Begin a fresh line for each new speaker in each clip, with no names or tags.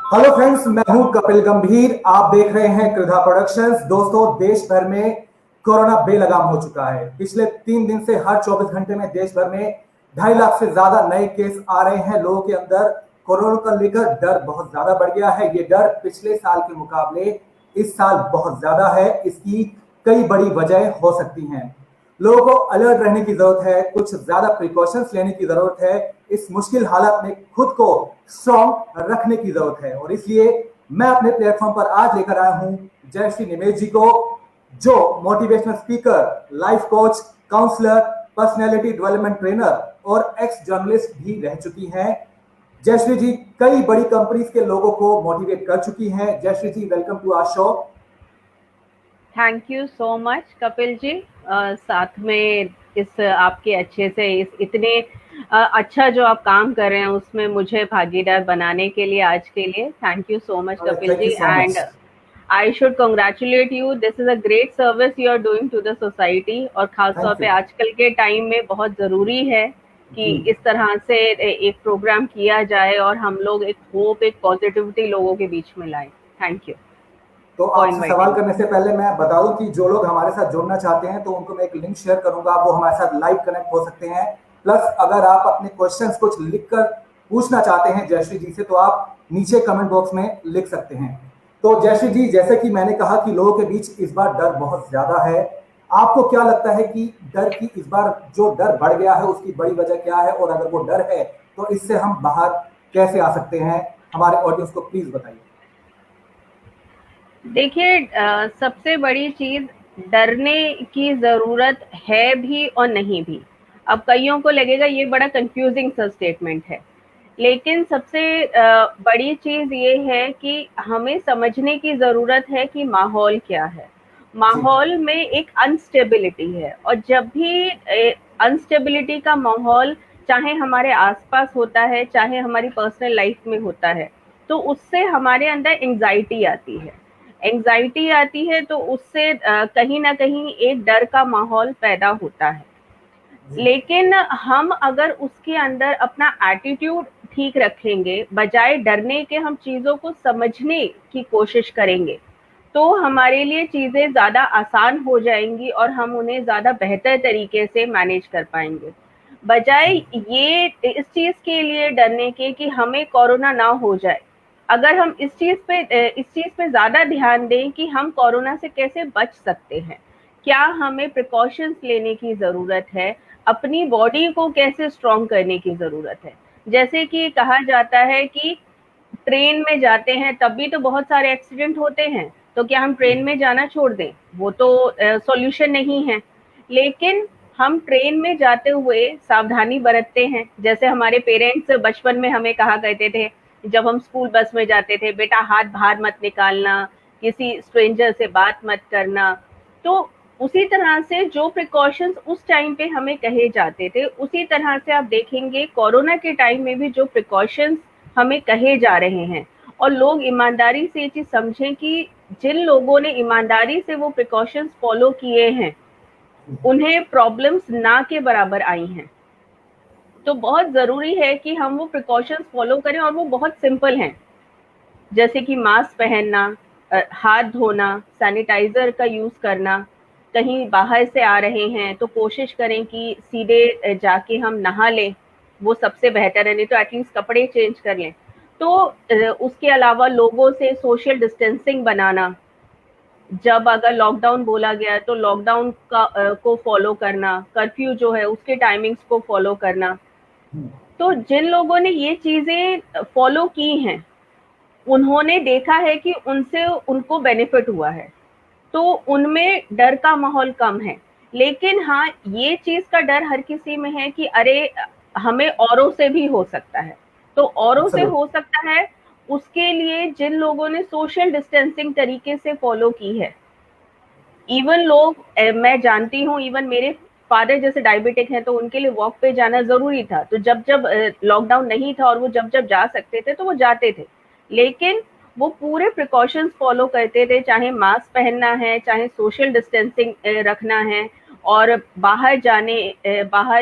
Hello friends, मैं हूं कपिल गंभीर। आप देख रहे हैं कृधा प्रोडक्शंस। दोस्तों, देश भर में कोरोना बेलगाम हो चुका है। पिछले 3 दिन से हर 24 घंटे में देश भर में 2.5 लाख से ज्यादा नए केस आ रहे हैं। लोगों के अंदर कोरोना को लेकर डर बहुत ज्यादा बढ़ गया है। ये डर पिछले साल के मुकाबले इस साल बहुत ज्यादा है। इसकी कई बड़ी वजह हो सकती हैं। लोगों को अलर्ट रहने की जरूरत है, कुछ ज्यादा प्रिकॉशंस लेने की जरूरत है। इस मुश्किल हालात में खुद को स्ट्रॉन्ग रखने की जरूरत है और इसलिए मैं अपने प्लेटफॉर्म पर आज लेकर आया हूं जयश्री निमेश जी को, जो motivational speaker, life coach, counsellor, personality development trainer और एक्स जर्नलिस्ट भी रह चुकी हैं। जयश्री जी कई बड़ी कंपनीज के लोगों को मोटिवेट कर चुकी हैं। Jayashree ji, welcome to our show.
Thank you so much Kapil ji. साथ में इस आपके अच्छे से इस इतने अच्छा जो आप काम कर रहे हैं उसमें मुझे भागीदार बनाने के लिए आज के लिए thank you so much Kapil
thank you
ji.
So
and
much.
I should congratulate you, this is a great service you are doing to the society. और खासतौर
थैंक
पे
यू
आजकल के टाइम में बहुत ज़रूरी है कि
जी।
इस तरह से एक प्रोग्राम किया जाए और हम लोग एक होप, एक पॉजिटिविटी लोगों के बीच में लाएं। थैंक यू
तो
फॉर
आपसे सवाल
इनवाइटिंग।
करने से पहले मैं बता दूं कि जो लोग हमारे साथ जुड़ना चाहते हैं तो उनको मैं एक लिंक शेयर करूंगा, वो हमारे साथ लाइव कनेक्ट हो सकते हैं। प्लस अगर आप अपने क्वेश्चंस कुछ लिखकर पूछना चाहते हैं जयश्री जी से तो आप नीचे कमेंट बॉक्स में लिख सकते हैं। तो जयश्री जी, जैसे कि मैंने कहा कि लोगों के बीच इस बार डर बहुत ज्यादा है। आपको क्या लगता है कि डर की इस बार जो डर बढ़ गया है उसकी बड़ी वजह क्या है, और अगर वो डर है तो इससे हम बाहर कैसे आ सकते हैं? हमारे ऑडियंस को प्लीज बताइए।
देखिए, सबसे बड़ी चीज, डरने की जरूरत है भी और नहीं भी। अब कईयों को लगेगा ये बड़ा कंफ्यूजिंग सा स्टेटमेंट है, लेकिन सबसे बड़ी चीज ये है कि हमें समझने की जरूरत है कि माहौल क्या है।
जी
माहौल में एक अनस्टेबिलिटी है, और जब भी अनस्टेबिलिटी का माहौल चाहे हमारे आसपास होता है, चाहे हमारी पर्सनल लाइफ में होता है, तो उससे हमारे अंदर एंजाइटी आती है। एंजाइटी आती है तो उससे कहीं ना कहीं एक डर का माहौल पैदा होता है।
जी
लेकिन हम अगर उसके अंदर अपना एटीट्यूड ठीक रखेंगे, बजाय डरने के हम चीजों को समझने की कोशिश करेंगे, तो हमारे लिए चीजें ज्यादा आसान हो जाएंगी और हम उन्हें ज्यादा बेहतर तरीके से मैनेज कर पाएंगे। बजाय
जी
ये इस चीज के लिए डरने के कि हमें कोरोना ना हो जाए, अगर हम इस चीज पे ज्यादा ध्यान दें कि हम कोरोना से कैसे बच सकते हैं, क्या हमें प्रिकॉशंस लेने की जरूरत है, अपनी बॉडी को कैसे स्ट्रॉन्ग करने की जरूरत है। जैसे कि कहा जाता है कि ट्रेन में जाते हैं तब भी तो बहुत सारे एक्सीडेंट होते हैं, तो क्या हम ट्रेन में जाना छोड़ दें? वो तो सॉल्यूशन नहीं है। लेकिन हम ट्रेन में जाते हुए सावधानी बरतते हैं। जैसे हमारे पेरेंट्स बचपन में हमें कहा करते थे, जब हम स्कूल बस में जाते थे, बेटा हाथ बाहर मत निकालना, किसी स्ट्रेंजर से बात मत करना। तो उसी तरह से जो प्रिकॉशंस उस टाइम पे हमें कहे जाते थे, उसी तरह से आप देखेंगे कोरोना के टाइम में भी जो प्रिकॉशंस हमें कहे जा रहे हैं, और लोग ईमानदारी से ये चीज समझें कि जिन लोगों ने ईमानदारी से वो प्रिकॉशंस फॉलो किए हैं, उन्हें प्रॉब्लम्स ना के बराबर आई हैं। तो बहुत जरूरी है कि हम वो प्रिकॉशंस फॉलो करें, और वो बहुत सिंपल हैं। जैसे कि मास्क पहनना, हाथ धोना, सैनिटाइजर का यूज करना। कहीं बाहर से आ रहे हैं तो कोशिश करें कि सीधे जाके हम नहा लें, वो सबसे बेहतर है। नहीं तो एटलीस्ट कपड़े चेंज कर लें। तो उसके अलावा लोगों से सोशल डिस्टेंसिंग बनाना। जब अगर लॉकडाउन बोला गया तो लॉकडाउन का को फॉलो करना, कर्फ्यू जो है उसके टाइमिंग्स को फॉलो करना। तो जिन लोगों ने ये चीजें फॉलो की हैं, उन्होंने देखा है कि उनसे उनको बेनिफिट हुआ है, तो उनमें डर का माहौल कम है। लेकिन हाँ, ये चीज का डर हर किसी में है कि अरे, हमें औरों से भी हो सकता है। तो औरों से
एब्सोल्युट।
हो सकता है, उसके लिए जिन लोगों ने सोशल डिस्टेंसिंग तरीके से फॉलो की है, इवन लोग, मैं जानती हूँ, इवन मेरे फादर जैसे डायबिटिक हैं, तो उनके लिए वॉक पे जाना जरूरी था। तो जब जब लॉकडाउन नहीं था और वो जब जब जा सकते थे तो वो जाते थे। लेकिन वो पूरे प्रिकॉशंस फॉलो करते थे, चाहे मास्क पहनना है, चाहे सोशल डिस्टेंसिंग रखना है, और बाहर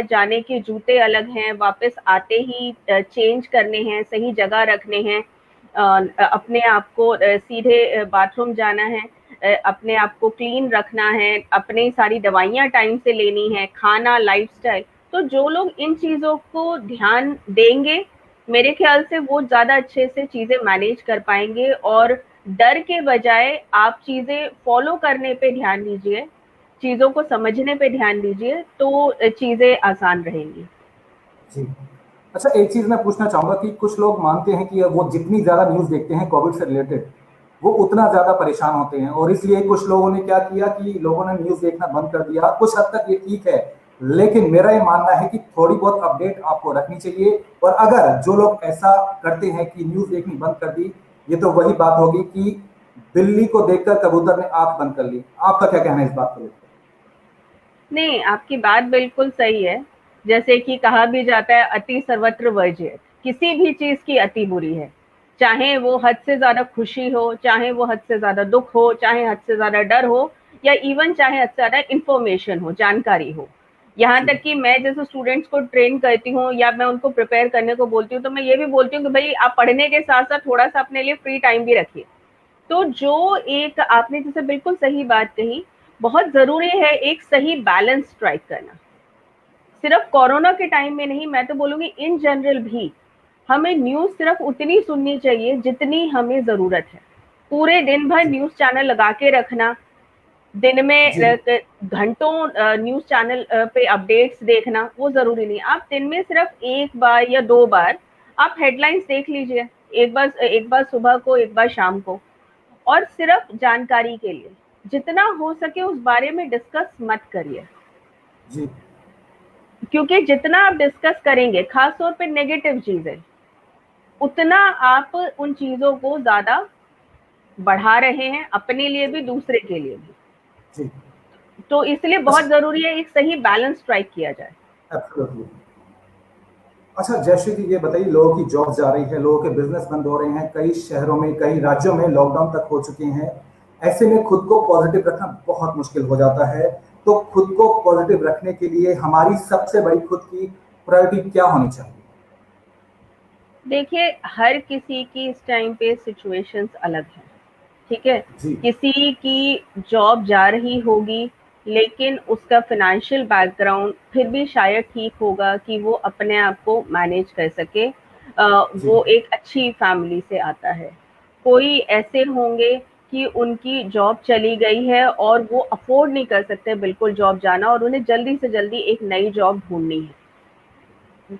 जाने के जूते अलग हैं, वापस आते ही चेंज करने हैं, सही जगह रखने हैं। अपने आप को सीधे बाथरूम जाना है, अपने आप को क्लीन रखना है, अपनी सारी दवाइयाँ टाइम से लेनी है, खाना, लाइफस्टाइल। तो जो लोग इन चीज़ों को ध्यान देंगे, मेरे ख्याल से वो ज़्यादा अच्छे से चीज़ें मैनेज कर पाएँगे, और डर के बजाय आप चीज़ें फ़ॉलो करने पे ध्यान दीजिए, चीज़ों को समझने पे ध्यान दीजिए, तो चीज़ें आसान रहेंगी।
जी। अच्छा, एक चीज मैं पूछना चाहूंगा कि कुछ लोग मानते हैं कि वो जितनी ज्यादा न्यूज देखते हैं कोविड से रिलेटेड, वो उतना ज्यादा परेशान होते हैं, और इसलिए कुछ लोगों ने क्या किया कि लोगों ने न्यूज देखना बंद कर दिया। कुछ हद तक ये ठीक है, लेकिन मेरा ये मानना है कि थोड़ी बहुत अपडेट आपको रखनी चाहिए। और अगर जो लोग ऐसा करते हैं कि न्यूज देखनी बंद कर दी, ये तो वही बात होगी कि बिल्ली को देखकर कबूतर ने आंख बंद कर ली। आपका क्या कहना है इस बात को लेकर?
नहीं, आपकी बात बिल्कुल सही है। जैसे कि कहा भी जाता है, अति सर्वत्र वर्ज्य। किसी भी चीज़ की अति बुरी है। चाहे वो हद से ज़्यादा खुशी हो, चाहे वो हद से ज़्यादा दुःख हो, चाहे हद से ज़्यादा डर हो, या इवन चाहे हद से ज़्यादा इन्फॉर्मेशन हो, जानकारी हो। यहाँ
जी।
तक कि मैं जैसे स्टूडेंट्स को ट्रेन करती हूँ या मैं उनको प्रिपेयर करने को बोलती हूँ, तो मैं ये भी बोलती हूँ कि भई आप पढ़ने के साथ-साथ थोड़ा-सा अपने लिए फ्री टाइम भी रखिए। तो जो एक आपने जैसे बिल्कुल सही बात कही, बहुत ज़रूरी है एक सही बैलेंस स्ट्राइक करना। सिर्फ कोरोना के टाइम में नहीं, मैं तो बोलूँगी इन जनरल भी, हमें न्यूज़ सिर्फ उतनी सुननी चाहिए जितनी हमें ज़रूरत है। पूरे दिन भर
जी।
न्यूज़ चैनल लगा के रखना, दिन में
जी।
घंटों न्यूज़ चैनल पे अपडेट्स देखना, वो ज़रूरी नहीं। आप दिन में सिर्फ 1 बार या 2 बार आप हेडलाइंस देख लीजिए। एक बार सुबह को, एक बार शाम को, और सिर्फ जानकारी के लिए। जितना हो सके उस बारे में डिस्कस मत करिए।
जी।
क्योंकि जितना आप डिस्कस करेंगे, खास तौर पे नेगेटिव चीजें, उतना आप उन चीजों को ज्यादा बढ़ा रहे हैं, अपने लिए भी, दूसरे के लिए भी।
जी।
तो इसलिए बहुत
अच्छा।
जरूरी है एक सही बैलेंस स्ट्राइक किया जाए।
एब्सोल्युटली। अच्छा, जैसे कि ये बताइए, लोगों की जॉब जा रही है, लोगों के बिजनेस बंद हो रहे हैं, कई शहरों में, कई राज्यों में लॉकडाउन तक हो चुके हैं। ऐसे में खुद को पॉजिटिव रखना बहुत मुश्किल हो जाता है। तो खुद को पॉजिटिव रखने के लिए हमारी सबसे बड़ी खुद की प्रायोरिटी क्या होनी चाहिए?
देखिए, हर किसी की इस टाइम पे सिचुएशंस अलग है, ठीक है।
जी।
किसी की जॉब जा रही होगी, लेकिन उसका फाइनेंशियल बैकग्राउंड फिर भी शायद ठीक होगा कि वो अपने आप को मैनेज कर सके।
जी।
वो एक अच्छी फैमिली से आता है। कोई ऐसे होंगे कि उनकी जॉब चली गई है और वो अफोर्ड नहीं कर सकते बिल्कुल जॉब जाना, और उन्हें जल्दी से जल्दी एक नई जॉब ढूंढनी है।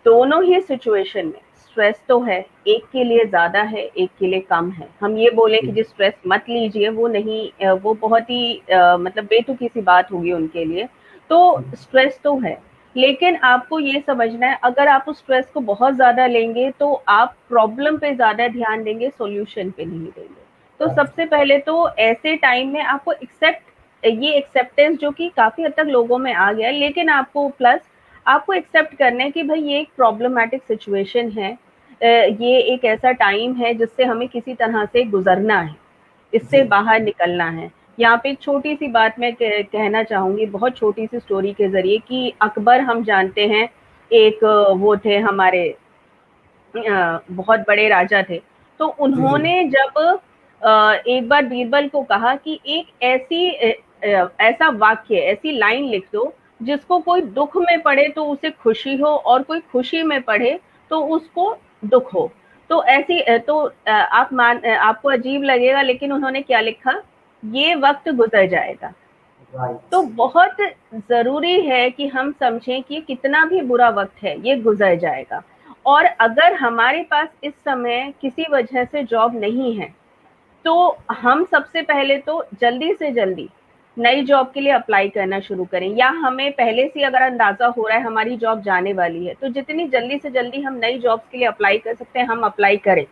दोनों ही सिचुएशन में स्ट्रेस तो है, एक के लिए ज़्यादा है, एक के लिए कम है। हम ये बोले
जी।
कि जी स्ट्रेस मत लीजिए, वो नहीं, वो बहुत ही मतलब बेतुकी सी बात होगी उनके लिए। तो
जी।
स्ट्रेस तो है, लेकिन आपको ये समझना है, अगर आप उस स्ट्रेस को बहुत ज़्यादा लेंगे, तो आप प्रॉब्लम पे ज़्यादा ध्यान देंगे, सॉल्यूशन पे नहीं देंगे। तो
राइट।
सबसे पहले तो ऐसे टाइम में आपको ये एक्सेप्टेंस जो कि काफ़ी हद तक लोगों में आ गया है, लेकिन आपको एक्सेप्ट करना है कि भाई ये एक प्रॉब्लमैटिक सिचुएशन है। ये एक ऐसा टाइम है जिससे हमें किसी तरह से गुजरना है,
जी।
इससे बाहर निकलना है। यहाँ पे एक छोटी सी बात मैं कहना चाहूंगी, बहुत छोटी सी स्टोरी के जरिए, कि अकबर हम जानते हैं, एक वो थे हमारे, बहुत बड़े राजा थे। तो
जी। जी।
उन्होंने जब एक बार बीरबल को कहा कि एक ऐसा वाक्य, ऐसी लाइन लिख दो जिसको कोई दुख में पढ़े तो उसे खुशी हो, और कोई खुशी में पढ़े तो उसको दुख हो। तो आपको अजीब लगेगा, लेकिन उन्होंने क्या लिखा, ये वक्त गुजर जाएगा।
राइट।
तो बहुत ज़रूरी है कि हम समझें कि कितना भी बुरा वक़्त है, ये गुज़र जाएगा। और अगर हमारे पास इस समय किसी वजह से जॉब नहीं है, तो हम सबसे पहले तो जल्दी से जल्दी नई जॉब के लिए अप्लाई करना शुरू करें, या हमें पहले से अगर अंदाज़ा हो रहा है हमारी जॉब जाने वाली है, तो जितनी जल्दी से जल्दी हम नई जॉब्स के लिए अप्लाई कर सकते हैं, हम अप्लाई करें।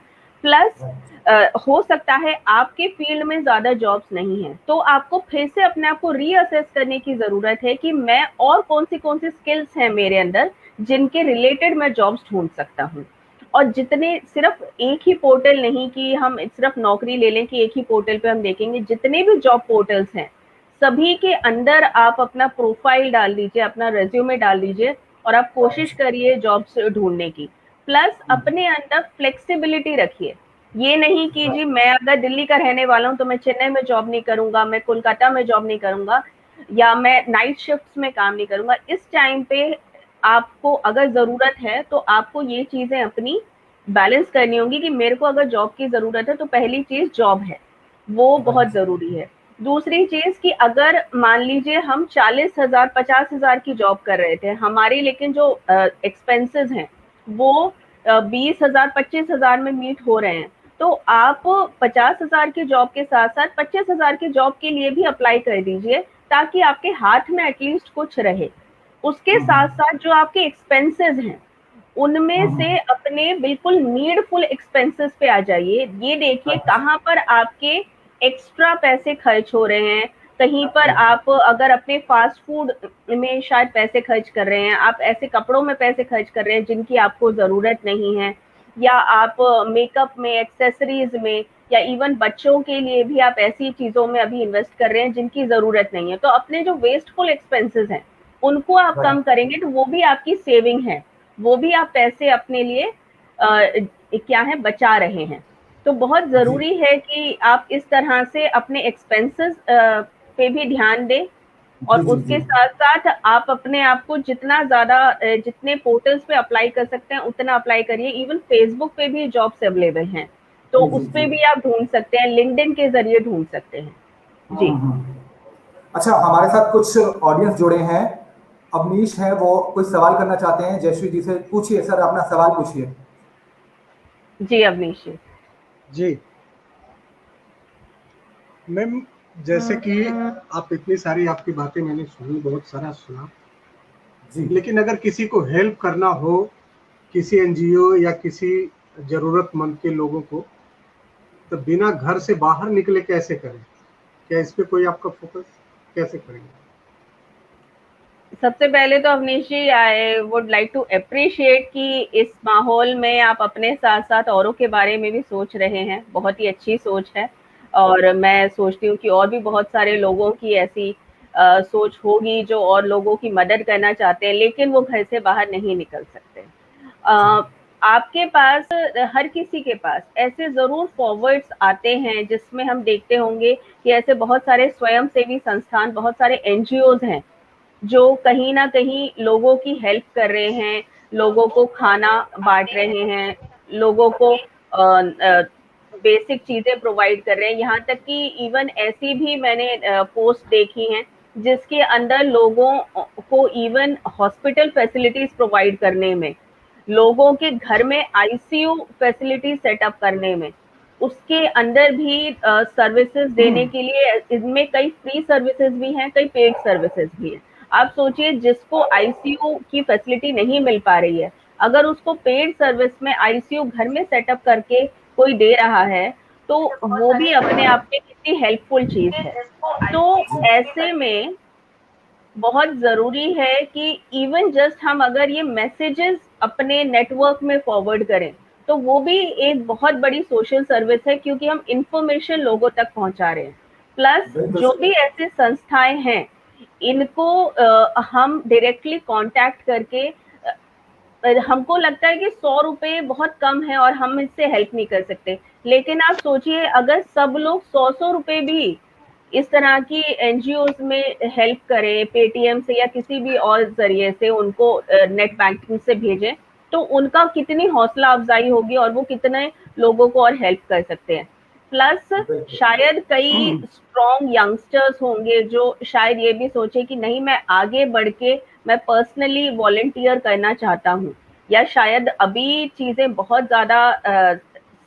Plus
right.
हो सकता है आपके फील्ड में ज़्यादा जॉब्स नहीं हैं, तो आपको फिर से अपने आप को रीअसेस करने की ज़रूरत है कि मैं और कौन-सी स्किल्स हैं मेरे अंदर, जिनके रिलेटेड मैं जॉब्स ढूँढ सकता हूँ। और जितने, सिर्फ एक ही पोर्टल नहीं कि हम सिर्फ नौकरी ले लें कि एक ही पोर्टल पे हम देखेंगे, जितने भी जॉब पोर्टल्स हैं, सभी के अंदर आप अपना प्रोफाइल डाल दीजिए, अपना रेज्यूमे डाल दीजिए, और आप कोशिश
राइट।
करिए जॉब्स ढूँढने की। प्लस अपने अंदर फ्लेक्सिबिलिटी रखिए। ये नहीं कि जी मैं अगर दिल्ली का रहने वाला हूँ तो मैं चेन्नई में जॉब नहीं करूंगा, मैं कोलकाता में जॉब नहीं करूंगा, या मैं नाइट शिफ्ट्स में काम नहीं करूंगा। इस टाइम पे आपको अगर जरूरत है तो आपको ये चीजें अपनी बैलेंस करनी होंगी कि मेरे को अगर जॉब की जरूरत है तो पहली चीज जॉब है, वो बहुत जरूरी है। दूसरी चीज कि अगर मान लीजिए हम 40,000 50,000 की जॉब कर रहे थे हमारी, लेकिन जो एक्सपेंसेस हैं वो 20,000 25,000 में मीट हो रहे हैं, तो आप 50,000 की जॉब के साथ साथ 25,000 की जॉब के लिए भी अप्लाई कर दीजिए, ताकि आपके हाथ में एटलीस्ट कुछ रहे। उसके साथ साथ जो आपके एक्सपेंसेस हैं उनमें से अपने बिल्कुल नीडफुल एक्सपेंसेस पे आ जाइए। ये देखिए कहाँ पर आपके एक्स्ट्रा पैसे खर्च हो रहे हैं। कहीं पर आप अगर अपने फास्ट फूड में शायद पैसे खर्च कर रहे हैं, आप ऐसे कपड़ों में पैसे खर्च कर रहे हैं जिनकी आपको जरूरत नहीं है, या आप मेकअप में, एक्सेसरीज में, या इवन बच्चों के लिए भी आप ऐसी चीजों में अभी इन्वेस्ट कर रहे हैं जिनकी जरूरत नहीं है। तो अपने जो वेस्टफुल एक्सपेंसेस हैं उनको आप कम करेंगे तो वो भी आपकी सेविंग है, वो भी आप पैसे अपने लिए क्या है बचा रहे हैं। तो बहुत
जी
जरूरी है कि आप इस तरह से अपने एक्सपेंसेस पे भी ध्यान दें, और
जी जी
उसके
जी
साथ साथ आप अपने आप को जितना ज्यादा जितने पोर्टल्स पे अप्लाई कर सकते हैं उतना अप्लाई करिए। इवन फेसबुक पे भी जॉब्स अवेलेबल हैं, तो
जी जी
उस
जी।
पे भी आप ढूंढ सकते हैं, लिंक्डइन के जरिए ढूंढ सकते हैं। जी
अच्छा, हमारे साथ कुछ ऑडियंस जुड़े हैं। अवनीश हैं, वो कुछ सवाल करना चाहते हैं जयश्री जी से। पूछिए सर, अपना सवाल पूछिए।
जी अवनीश जी।
जी मैम, जैसे कि आप इतनी सारी आपकी बातें मैंने सुनी, बहुत सारा सुना,
जी
लेकिन अगर किसी को हेल्प करना हो, किसी एनजीओ या किसी जरूरतमंद के लोगों को, तो बिना घर से बाहर निकले कैसे करें? क्या इस पे कोई आपका फोकस कैसे करेंगे?
सबसे पहले तो Avneesh ji I would like to appreciate कि इस माहौल में आप अपने साथ साथ औरों के बारे में भी सोच रहे हैं, बहुत ही अच्छी सोच है। और मैं सोचती हूँ कि और भी बहुत सारे लोगों की ऐसी सोच होगी जो और लोगों की मदद करना चाहते हैं लेकिन वो घर से बाहर नहीं निकल सकते। अ, आपके पास, हर किसी के पास ऐसे जरूर फॉरवर्ड्स आते हैं जिसमें हम देखते होंगे कि ऐसे बहुत सारे स्वयंसेवी संस्थान, बहुत सारे एनजीओज हैं जो कहीं ना कहीं लोगों की हेल्प कर रहे हैं, लोगों को खाना बांट रहे हैं, लोगों को बेसिक चीजें प्रोवाइड कर रहे हैं। यहाँ तक कि इवन ऐसी भी मैंने पोस्ट देखी हैं जिसके अंदर लोगों को इवन हॉस्पिटल फैसिलिटीज प्रोवाइड करने में, लोगों के घर में आईसीयू फैसिलिटी सेटअप करने में, उसके अंदर भी सर्विसेज देने के लिए, इनमें कई फ्री सर्विसेज भी हैं, कई पेड सर्विसेज भी हैं। आप सोचिए जिसको आईसीयू की फैसिलिटी नहीं मिल पा रही है, अगर उसको पेड सर्विस में आईसीयू घर में सेटअप करके कोई दे रहा है तो वो भी अपने आप में कितनी हेल्पफुल चीज है। तो ऐसे में बहुत जरूरी है कि इवन जस्ट हम अगर ये मैसेजेस अपने नेटवर्क में फॉरवर्ड करें तो वो भी एक बहुत बड़ी सोशल सर्विस है, क्योंकि हम इंफॉर्मेशन लोगों तक पहुंचा रहे हैं। प्लस
बिल्कुल
जो
सर।
भी ऐसे संस्थाएं हैं इनको हम डायरेक्टली कांटेक्ट करके हमको लगता है कि 100 रुपए बहुत कम है और हम इससे हेल्प नहीं कर सकते, लेकिन आप सोचिए अगर सब लोग 100 रुपए भी इस तरह की एनजीओ में हेल्प करें, पेटीएम से या किसी भी और जरिए से उनको नेट बैंकिंग से भेजें, तो उनका कितनी हौसला अफजाई होगी और वो कितने लोगों को और हेल्प कर सकते हैं। प्लस
बिल्कुल
शायद कई स्ट्रॉन्ग यंगस्टर्स होंगे जो शायद ये भी सोचे कि नहीं, मैं आगे बढ़ के मैं पर्सनली वॉलंटियर करना चाहता हूँ, या शायद अभी चीजें बहुत ज्यादा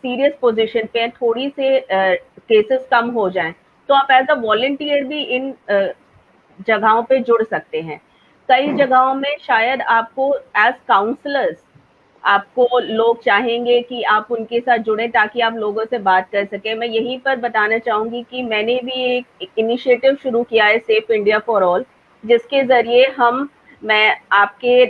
सीरियस पोजीशन पे हैं, थोड़ी से केसेस कम हो जाएं तो आप एज अ वॉलंटियर भी इन जगहों पे जुड़ सकते हैं। कई जगहों में शायद आपको एज काउंसलर्स, आपको लोग चाहेंगे कि आप उनके साथ जुड़े ताकि आप लोगों से बात कर सकें। मैं यहीं पर बताना चाहूंगी कि मैंने भी एक इनिशिएटिव शुरू किया है, सेफ इंडिया फॉर ऑल, जिसके जरिए मैं आपके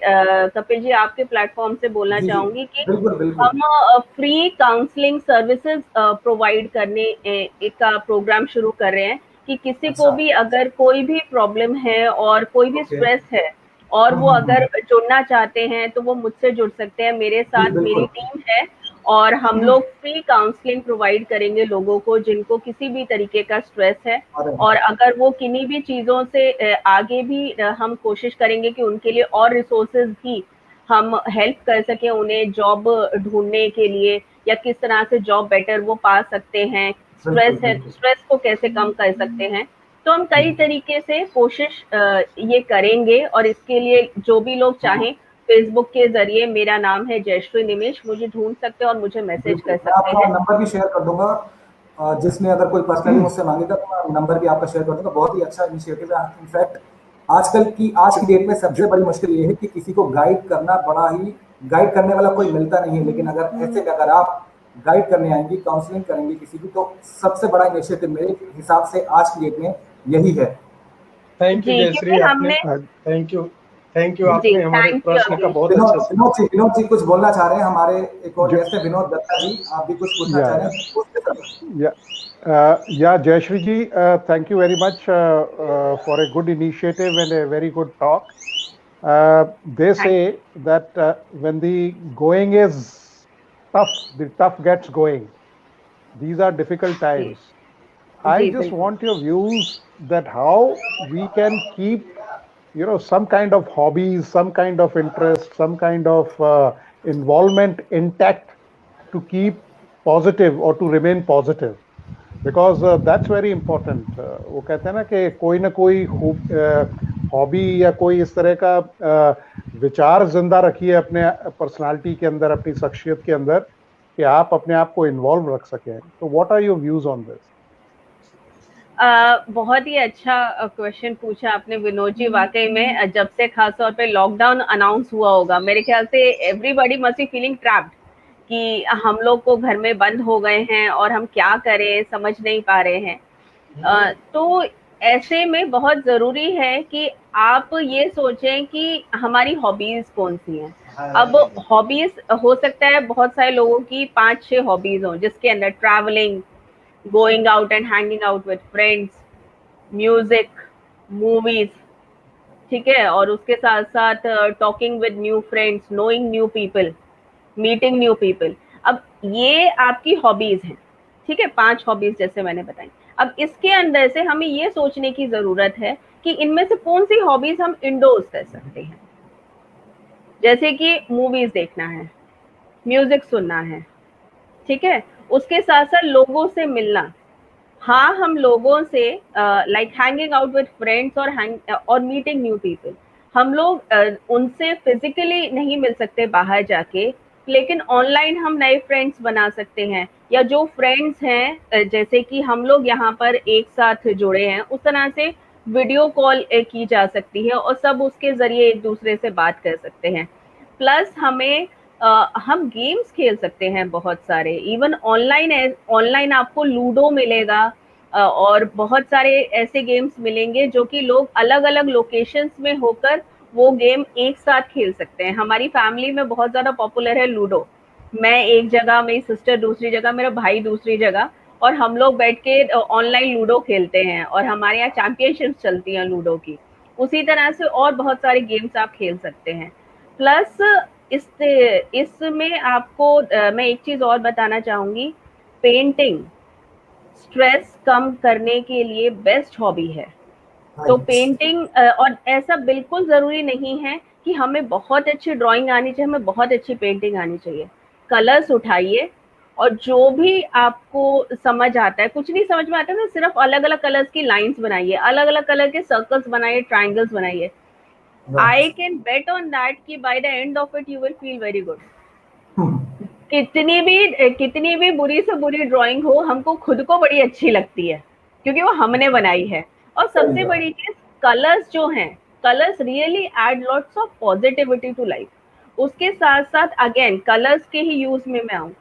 कपिल जी आपके प्लेटफॉर्म से बोलना
जी जी
चाहूंगी कि
बिल्कुल बिल्कुल।
हम फ्री काउंसलिंग सर्विसेज प्रोवाइड करने का प्रोग्राम शुरू कर रहे हैं कि किसी को
अच्छा।
भी अगर कोई भी प्रॉब्लम है और कोई भी
ओके।
स्ट्रेस है और वो अगर जुड़ना चाहते हैं तो वो मुझसे जुड़ सकते हैं, मेरे
जी
साथ मेरी
बिल्कुल।
टीम है और हम लोग फ्री काउंसलिंग प्रोवाइड करेंगे लोगों को जिनको किसी भी तरीके का स्ट्रेस है, और अगर वो किन्हीं भी चीज़ों से आगे भी हम कोशिश करेंगे कि उनके लिए और रिसोर्सेज भी हम हेल्प कर सकें, उन्हें जॉब ढूंढने के लिए या किस तरह से जॉब बेटर वो पा सकते हैं, स्ट्रेस है स्ट्रेस को कैसे कम कर सकते हैं। तो हम कई तरीके से कोशिश ये करेंगे, और इसके लिए जो भी लोग चाहें फेसबुक के जरिए, मेरा नाम है जयश्री निमेश, मुझे ढूंढ सकते हैं और मुझे मैसेज कर सकते
आपका
हैं।
नंबर भी शेयर कर दूंगा, जिसमें अगर कोई पर्सनली मुझसे मांगेगा तो मैं नंबर भी आपका शेयर कर दूंगा। बहुत ही अच्छा इनिशिएटिव है। इनफैक्ट आज की डेट में सबसे बड़ी मुश्किल ये है कि किसी को गाइड करना, बड़ा ही गाइड करने वाला कोई मिलता नहीं है। लेकिन अगर आप गाइड करने आएंगी, काउंसलिंग करेंगी किसी की, तो सबसे बड़ा इनिशिएटिव मेरे हिसाब से आज की डेट में यही है।
थैंक यू जयश्री, आपने थैंक यू आपने हमारे प्रश्न का बहुत अच्छा।
विनोद जी कुछ बोलना चाह रहे हैं, हमारे एक और गेस्ट है विनोद दत्ता जी, आप भी कुछ पूछना चाह रहे हैं?
Yeah, Jayashri ji, thank you very much for a good initiative and a very good talk. They say that when the going is tough, the tough gets going. These are difficult times. I just want your views that how we can keep, some kind of hobbies, some kind of interest, some kind of involvement intact to keep positive or to remain positive. Because that's very important. वो कहते हैं ना कि कोई ना कोई hobby या कोई इस तरह का विचार जिंदा रखिए अपने पर्सनालिटी के अंदर, अपनी शख्सियत के अंदर, कि आप अपने आप को इन्वॉल्व रख सकें। तो what are your views on this?
बहुत ही अच्छा क्वेश्चन पूछा आपने विनोद जी। वाकई में जब से खास तौर पे लॉकडाउन अनाउंस हुआ होगा, मेरे ख्याल से everybody must be feeling trapped कि हम लोग को घर में बंद हो गए हैं और हम क्या करें समझ नहीं पा रहे हैं। तो ऐसे में बहुत जरूरी है कि आप ये सोचें कि हमारी हॉबीज कौन सी हैं। अब हॉबीज हो सकता है बहुत सारे लोगों की 5-6 हॉबीज हों, जिसके अंदर travelling, going out and hanging out with friends, music, movies, ठीक है, और उसके साथ साथ talking with new friends, knowing new people, meeting new people. अब ये आपकी हॉबीज हैं, ठीक है, 5 हॉबीज जैसे मैंने बताई। अब इसके अंदर से हमें ये सोचने की जरूरत है कि इनमें से कौन सी हॉबीज हम इंडोर्स कर सकते हैं। जैसे कि मूवीज देखना है, म्यूजिक सुनना है, ठीक है, उसके साथ साथ लोगों से मिलना। हाँ, हम लोगों से like hanging out with friends और मीटिंग न्यू पीपल, हम लोग उनसे फिजिकली नहीं मिल सकते बाहर जाके, लेकिन ऑनलाइन हम नए फ्रेंड्स बना सकते हैं। या जो फ्रेंड्स हैं, जैसे कि हम लोग यहाँ पर एक साथ जुड़े हैं, उस तरह से वीडियो कॉल की जा सकती है और सब उसके जरिए एक दूसरे से बात कर सकते हैं। प्लस हम गेम्स खेल सकते हैं बहुत सारे, इवन ऑनलाइन आपको लूडो मिलेगा और बहुत सारे ऐसे गेम्स मिलेंगे जो कि लोग अलग अलग लोकेशंस में होकर वो गेम एक साथ खेल सकते हैं। हमारी फैमिली में बहुत ज्यादा पॉपुलर है लूडो। मैं एक जगह, मेरी सिस्टर दूसरी जगह, मेरा भाई दूसरी जगह, और हम लोग बैठ के ऑनलाइन लूडो खेलते हैं और हमारे यहाँ चैंपियनशिप चलती हैं लूडो की। उसी तरह से और बहुत सारे गेम्स आप खेल सकते हैं। प्लस इसमें आपको मैं एक चीज और बताना चाहूंगी, पेंटिंग स्ट्रेस कम करने के लिए बेस्ट हॉबी है। तो पेंटिंग, और ऐसा बिल्कुल जरूरी नहीं है कि हमें बहुत अच्छी ड्राइंग आनी चाहिए, हमें बहुत अच्छी पेंटिंग आनी चाहिए। कलर्स उठाइए और जो भी आपको समझ आता है, कुछ नहीं समझ में आता है ना, सिर्फ अलग अलग कलर्स की लाइंस बनाइए, अलग अलग कलर के सर्कल्स बनाइए, ट्राइंगल्स बनाइए। I can bet on that कि by the end of it you will feel very good. कितनी भी बुरी से बुरी ड्राइंग हो, हमको खुद को बड़ी अच्छी लगती है क्योंकि वो हमने बनाई है। और सबसे बड़ी चीज, कलर्स जो हैं, colours really add lots of positivity to life. उसके साथ साथ अगेन कलर्स के ही यूज में मैं आऊँ,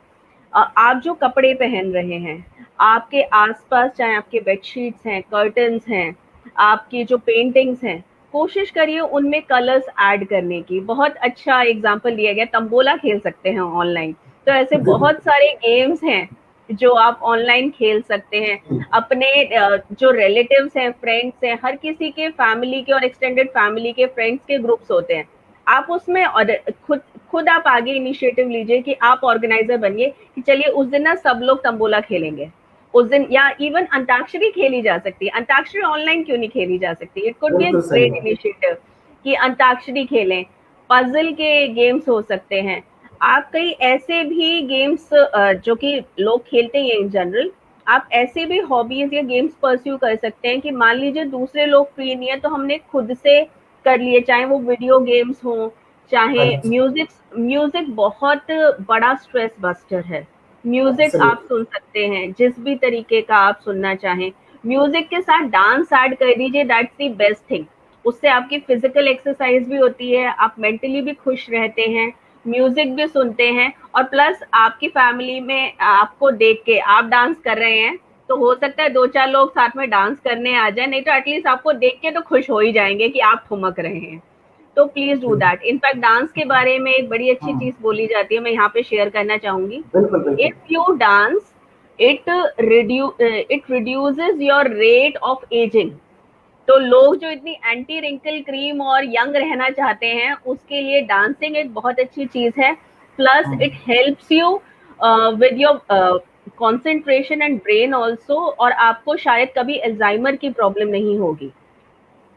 आप जो कपड़े पहन रहे हैं, आपके आसपास चाहे आपके बेडशीट्स हैं, कर्टन्स हैं, आपकी जो पेंटिंग्स हैं, कोशिश करिए उनमें कलर्स ऐड करने की। बहुत अच्छा एग्जांपल दिया गया, तंबोला खेल सकते हैं ऑनलाइन। तो ऐसे बहुत सारे गेम्स हैं जो आप ऑनलाइन खेल सकते हैं। अपने जो रिलेटिव्स हैं, फ्रेंड्स हैं, हर किसी के फैमिली के और एक्सटेंडेड फैमिली के फ्रेंड्स के ग्रुप्स होते हैं, आप उसमें और खुद आप आगे इनिशिएटिव लीजिए कि आप ऑर्गेनाइजर बनिए कि चलिए उस दिन ना सब लोग तंबोला खेलेंगे उस दिन, या इवन अंताक्षरी खेली जा सकती है। अंताक्षरी ऑनलाइन क्यों नहीं खेली जा सकती? इट कुड बी अ
बिल्कुल सही
ग्रेट
बात।
इनिशिएटिव कि अंताक्षरी खेलें, पजल के गेम्स हो सकते हैं। आप कई ऐसे भी गेम्स जो कि लोग खेलते हैं इन जनरल, आप ऐसे भी हॉबीज या गेम्स परस्यू कर सकते हैं कि मान लीजिए दूसरे लोग फ्री नहीं है तो हमने खुद से कर लिए, चाहे वो वीडियो गेम्स हो, चाहे
राइट।
म्यूजिक। म्यूजिक बहुत बड़ा स्ट्रेस बस्टर है। म्यूजिक आप
एब्सोल्युटली।
सुन सकते हैं जिस भी तरीके का आप सुनना चाहें। म्यूजिक के साथ डांस ऐड कर दीजिए, दैट्स द बेस्ट थिंग। उससे आपकी फिजिकल एक्सरसाइज भी होती है, आप मेंटली भी खुश रहते हैं, म्यूजिक भी सुनते हैं, और प्लस आपकी फैमिली में आपको देख के आप डांस कर रहे हैं तो हो सकता है 2-4 लोग साथ में डांस करने आ जाए, नहीं तो एटलीस्ट आपको देख के तो खुश हो ही जाएंगे कि आप ठुमक रहे हैं। तो please do that. In fact dance के बारे में एक बड़ी अच्छी चीज बोली जाती है, मैं यहाँ पे शेयर करना चाहूंगी।
बिल्कुल बिल्कुल।
If you dance, it reduces your rate of ageing. तो लोग जो इतनी एंटी रिंकल क्रीम और यंग रहना चाहते हैं उसके लिए डांसिंग एक बहुत अच्छी चीज है। Plus it helps you with your concentration and brain also, और आपको शायद कभी अल्जाइमर की प्रॉब्लम नहीं होगी।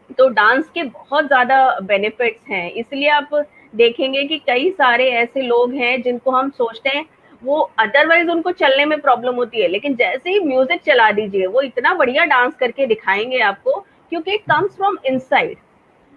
तो डांस के बहुत ज्यादा बेनिफिट्स हैं, इसलिए आप देखेंगे कि कई सारे ऐसे लोग हैं जिनको हम सोचते हैं वो अदरवाइज उनको चलने में प्रॉब्लम होती है, लेकिन जैसे ही म्यूजिक चला दीजिए वो इतना बढ़िया डांस करके दिखाएंगे आपको, क्योंकि इट कम्स फ्रॉम इनसाइड।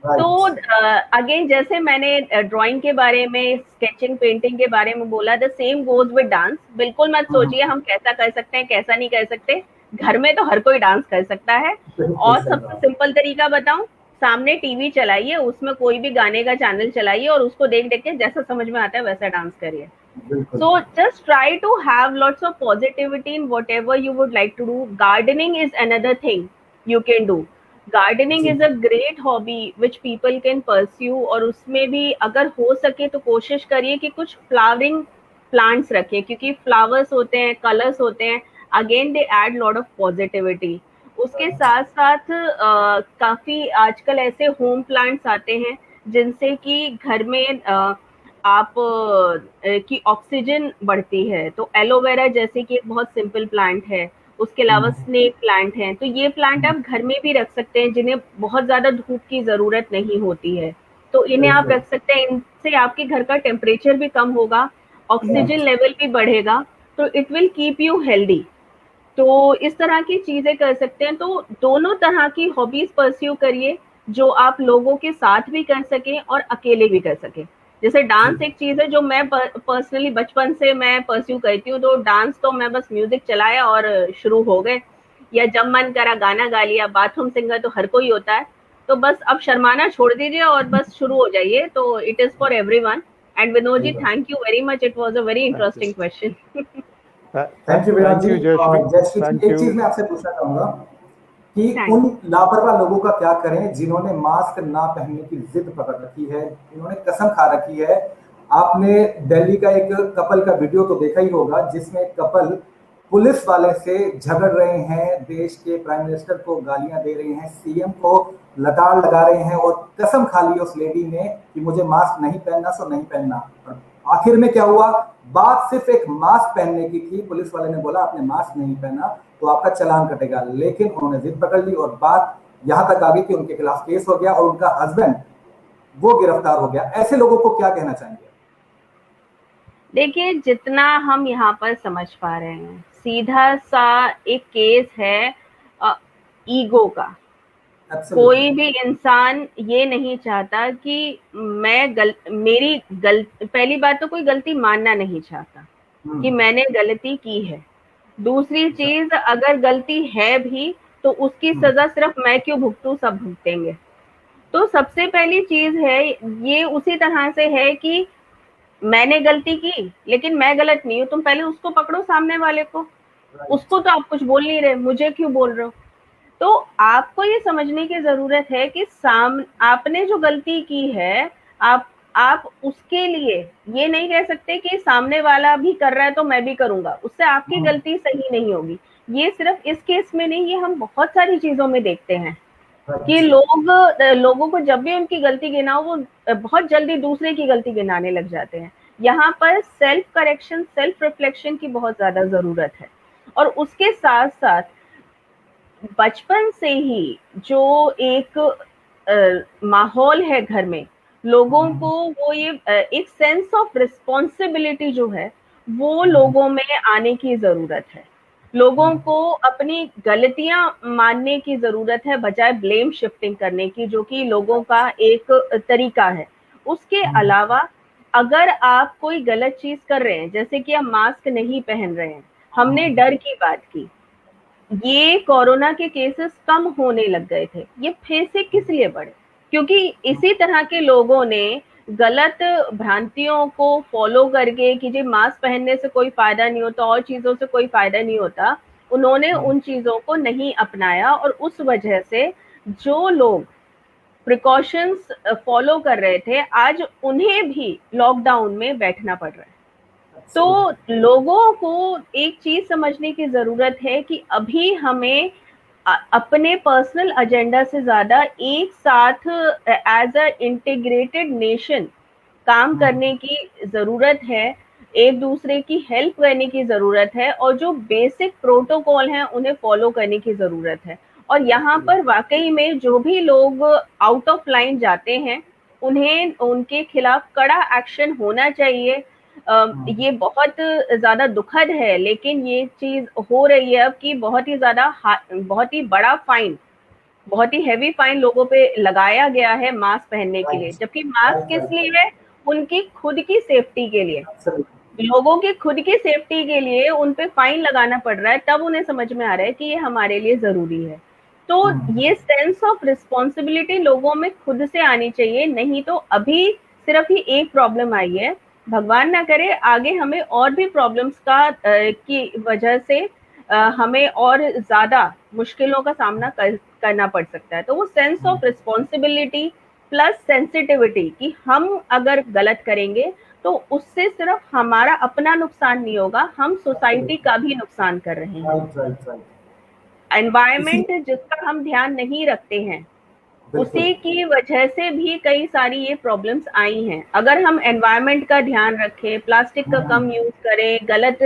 तो
राइट।
अगेन जैसे मैंने ड्राइंग के बारे में, स्केचिंग, पेंटिंग के बारे में बोला, the same goes with dance. बिल्कुल मत सोचिए हम कैसा कर सकते हैं कैसा नहीं कर सकते, घर में तो हर कोई डांस कर सकता है।
बिल्कुल
और
सही
सबसे
बात।
सिंपल तरीका बताऊं, सामने टीवी चलाइए, उसमें कोई भी गाने का चैनल चलाइए और उसको देख देख के जैसा समझ में आता है वैसा डांस करिए।
बिल्कुल।
So just try to have lots of positivity in whatever you would like to do. Gardening is another thing you can do. Gardening
ji.
is a great hobby which people can pursue, और उसमें भी अगर हो सके तो कोशिश करिए कि कुछ फ्लावरिंग प्लांट्स रखें, क्योंकि फ्लावर्स होते हैं, कलर्स होते हैं, again they add lot of positivity. उसके साथ साथ काफी आजकल ऐसे होम प्लांट्स आते हैं जिनसे कि घर में आप की ऑक्सीजन बढ़ती है। तो एलोवेरा जैसे कि एक बहुत सिंपल प्लांट है, उसके अलावा स्नेक प्लांट है, तो ये प्लांट आप घर में भी रख सकते हैं जिन्हें बहुत ज्यादा धूप की जरूरत नहीं होती है। तो इन्हें आप
बिल्कुल।
रख सकते हैं, इनसे आपके घर का टेम्परेचर भी कम होगा, ऑक्सीजन लेवल भी बढ़ेगा, तो it will keep you healthy. तो इस तरह की चीजें कर सकते हैं। तो दोनों तरह की हॉबीज परस्यू करिए जो आप लोगों के साथ भी कर सकें और अकेले भी कर सकें। जैसे डांस एक चीज है जो मैं पर्सनली बचपन से मैं परस्यू करती हूँ, तो डांस तो मैं बस म्यूजिक चलाया और शुरू हो गए, या जब मन करा गाना गा लिया। बाथरूम सिंगर तो हर कोई होता है, तो बस अब शर्माना छोड़ दीजिए और बस शुरू हो जाइए। तो it is for everyone. And Vinod ji, thank you very much, it was a very interesting question.
Thank you Virat
Thank
ji.
you, Jayashree.
Jayashree
Thank
ji, एक चीज
you.
मैं आपसे पूछना चाहूंगा कि
थैंक
उन लापरवाह लोगों का क्या करें जिन्होंने मास्क ना पहनने की जिद पकड़ रखी है, इन्होंने कसम खा रखी है। आपने दिल्ली का एक कपल का वीडियो तो देखा ही होगा जिसमें कपल पुलिस वाले से झगड़ रहे हैं, देश के प्राइम मिनिस्टर को गालियां दे रहे हैं, सीएम को लताड़ लगा रहे हैं, और कसम खा ली उस लेडी ने कि मुझे मास्क नहीं पहनना सो नहीं पहनना। और आखिर में क्या हुआ, बात सिर्फ एक मास्क पहनने की थी, पुलिस वाले ने बोला आपने मास्क नहीं पहना तो आपका चालान कटेगा, लेकिन उन्होंने जिद पकड़ ली और बात यहां तक आ गई कि उनके खिलाफ केस हो गया और उनका हस्बैंड वो गिरफ्तार हो गया। ऐसे लोगों को क्या कहना चाहेंगे?
देखिए, जितना हम यहाँ पर समझ पा रहे हैं, सीधा सा एक केस है ईगो का। कोई भी इंसान ये नहीं चाहता कि पहली बात तो कोई गलती मानना नहीं चाहता कि मैंने गलती की है। दूसरी चीज, अगर गलती है भी तो उसकी सजा सिर्फ मैं क्यों भुगतूं, सब भुगतेंगे। तो सबसे पहली चीज है, ये उसी तरह से है कि मैंने गलती की लेकिन मैं गलत नहीं हूँ। तुम पहले उसको पकड़ो, सामने वाले को। उसको तो आप कुछ बोल नहीं रहे, मुझे क्यों बोल रहे हो? तो आपको ये समझने की जरूरत है कि आपने जो गलती की है, आप उसके लिए ये नहीं कह सकते कि सामने वाला भी कर रहा है तो मैं भी करूंगा, उससे आपकी गलती सही नहीं होगी। ये सिर्फ इस केस में नहीं, ये हम बहुत सारी चीजों में देखते हैं कि लोगों को जब भी उनकी गलती गिनाओ वो बहुत जल्दी दूसरे की गलती गिनाने लग जाते हैं। यहाँ पर सेल्फ करेक्शन, सेल्फ रिफ्लेक्शन की बहुत ज्यादा जरूरत है। और उसके साथ साथ बचपन से ही जो एक माहौल है घर में, लोगों को वो ये एक सेंस ऑफ रिस्पॉन्सिबिलिटी जो है वो लोगों में आने की जरूरत है। लोगों को अपनी गलतियां मानने की जरूरत है बजाय ब्लेम शिफ्टिंग करने की, जो कि लोगों का एक तरीका है। उसके अलावा अगर आप कोई गलत चीज कर रहे हैं, जैसे कि आप मास्क नहीं पहन रहे हैं, हमने डर की बात की, ये कोरोना के केसेस कम होने लग गए थे, ये फिर से किस लिए बढ़े? क्योंकि इसी तरह के लोगों ने गलत भ्रांतियों को फॉलो करके कि जी मास्क पहनने से कोई फायदा नहीं होता और चीजों से कोई फायदा नहीं होता, उन्होंने उन चीजों को नहीं अपनाया और उस वजह से जो लोग प्रिकॉशंस फॉलो कर रहे थे आज उन्हें भी लॉकडाउन में बैठना पड़ रहा है। तो लोगों को एक चीज समझने की जरूरत है कि अभी हमें अपने पर्सनल एजेंडा से ज्यादा एक साथ एज अ इंटीग्रेटेड नेशन काम करने की जरूरत है, एक दूसरे की हेल्प करने की जरूरत है और जो बेसिक प्रोटोकॉल हैं उन्हें फॉलो करने की जरूरत है। और यहाँ पर वाकई में जो भी लोग आउट ऑफ लाइन जाते हैं उन्हें उनके खिलाफ कड़ा एक्शन होना चाहिए। ये बहुत ज्यादा दुखद है, लेकिन ये चीज हो रही है अब कि बहुत ही बड़ा फाइन, बहुत ही हैवी फाइन लोगों पे लगाया गया है मास्क पहनने के लिए। जबकि मास्क किस लिए है? उनकी खुद की सेफ्टी के लिए। लोगों की खुद की सेफ्टी के लिए उन पे फाइन लगाना पड़ रहा है, तब उन्हें समझ में आ रहा है कि ये हमारे लिए जरूरी है। तो ये सेंस ऑफ रिस्पॉन्सिबिलिटी लोगों में खुद से आनी चाहिए। नहीं तो अभी सिर्फ ही एक प्रॉब्लम आई है, भगवान ना करे आगे हमें और भी प्रॉब्लम्स की वजह से हमें और ज्यादा मुश्किलों का सामना करना पड़ सकता है। तो वो sense of responsibility plus sensitivity कि हम अगर गलत करेंगे तो उससे सिर्फ हमारा अपना नुकसान नहीं होगा, हम सोसाइटी का भी नुकसान कर रहे हैं। एनवायरमेंट जिसका हम ध्यान नहीं रखते हैं उसी की वजह से भी कई सारी ये प्रॉब्लम्स आई हैं। अगर हम एनवायरनमेंट का ध्यान रखें, प्लास्टिक का कम यूज करें, गलत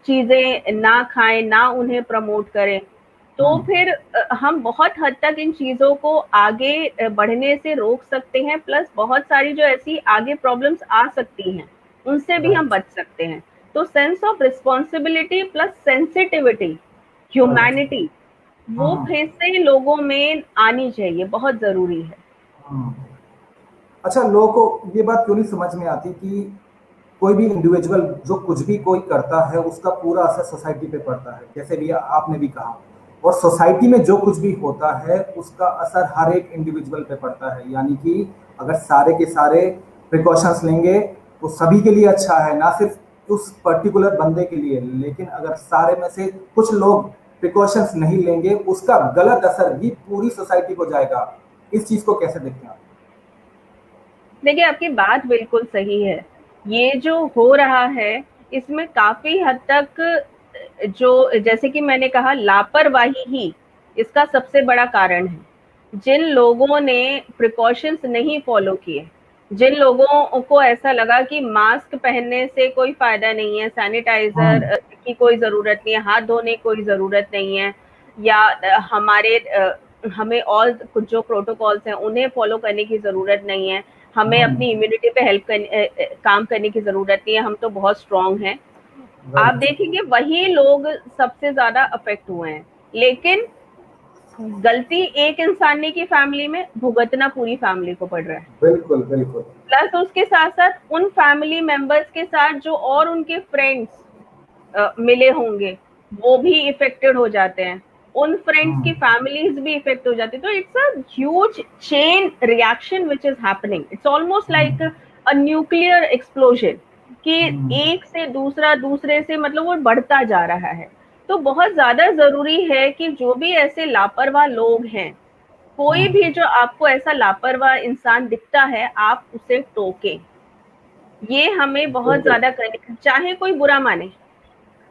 चीजें ना खाएं, ना उन्हें प्रमोट करें, तो फिर हम बहुत हद तक इन चीजों को आगे बढ़ने से रोक सकते हैं। प्लस बहुत सारी जो ऐसी आगे प्रॉब्लम्स आ सकती हैं उनसे भी हम बच सकते हैं। तो sense of responsibility plus sensitivity, humanity, वो फिर से लोगों में आनी चाहिए, बहुत जरूरी है।
अच्छा, लोगों को ये बात क्यों नहीं समझ में आती कि कोई भी इंडिविजुअल जो कुछ भी कोई करता है उसका पूरा असर सोसाइटी पे पड़ता है, जैसे भी आपने भी कहा, और सोसाइटी में जो कुछ भी होता है उसका असर हर एक इंडिविजुअल पे पड़ता है। यानी कि अगर सारे के सारे प्रिकॉशंस लेंगे तो सभी के लिए अच्छा है, ना सिर्फ उस पर्टिकुलर बंदे के लिए। लेकिन अगर सारे में से कुछ लोग प्रिकॉशंस नहीं लेंगे उसका गलत असर भी पूरी सोसाइटी को जाएगा। इस चीज को कैसे देखते हैं आप?
देखिए, आपकी बात बिल्कुल सही है। ये जो हो रहा है इसमें काफी हद तक जो, जैसे कि मैंने कहा, लापरवाही ही इसका सबसे बड़ा कारण है। जिन लोगों ने प्रिकॉशंस नहीं फॉलो किए, जिन लोगों को ऐसा लगा कि मास्क पहनने से कोई फायदा नहीं है, सैनिटाइजर की कोई जरूरत नहीं है, हाथ धोने की कोई जरूरत नहीं है, या हमें और कुछ जो प्रोटोकॉल्स हैं उन्हें फॉलो करने की जरूरत नहीं है, हमें अपनी इम्यूनिटी पे काम करने की जरूरत नहीं है, हम तो बहुत स्ट्रांग हैं। आप देखेंगे वही लोग सबसे ज्यादा अफेक्ट हुए हैं। लेकिन गलती एक इंसान ने की फैमिली में, भुगतना पूरी फैमिली को पड़ रहा है।
बिल्कुल बिल्कुल।
प्लस उसके साथ साथ उन फैमिली मेंबर्स के साथ जो और उनके फ्रेंड्स मिले होंगे वो भी इफेक्टेड हो जाते हैं, उन फ्रेंड्स की फैमिलीज भी इफेक्ट हो जाती है। तो it's a huge chain reaction which is happening. It's almost like a nuclear explosion कि एक से दूसरा, दूसरे से मतलब वो बढ़ता जा रहा है। तो बहुत ज्यादा जरूरी है कि जो भी ऐसे लापरवाह लोग हैं, कोई भी जो आपको ऐसा लापरवाह इंसान दिखता है, आप उसे टोकें। ये हमें बहुत ज्यादा करने, चाहे कोई बुरा माने,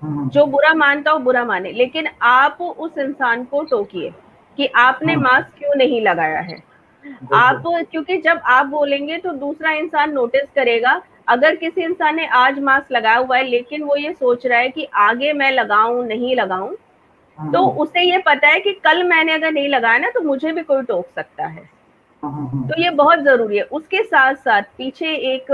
जो बुरा मानता हो बुरा माने, लेकिन आप उस इंसान को टोकिए। कि आपने मास्क क्यों नहीं लगाया है। आप, क्योंकि जब आप बोलेंगे तो दूसरा इंसान नोटिस करेगा। अगर किसी इंसान ने आज मास्क लगाया हुआ है लेकिन वो ये सोच रहा है कि आगे मैं लगाऊं नहीं लगाऊं, तो उसे ये पता है कि कल मैंने अगर नहीं लगाया ना तो मुझे भी कोई टोक सकता है। तो ये बहुत जरूरी है। उसके साथ साथ पीछे एक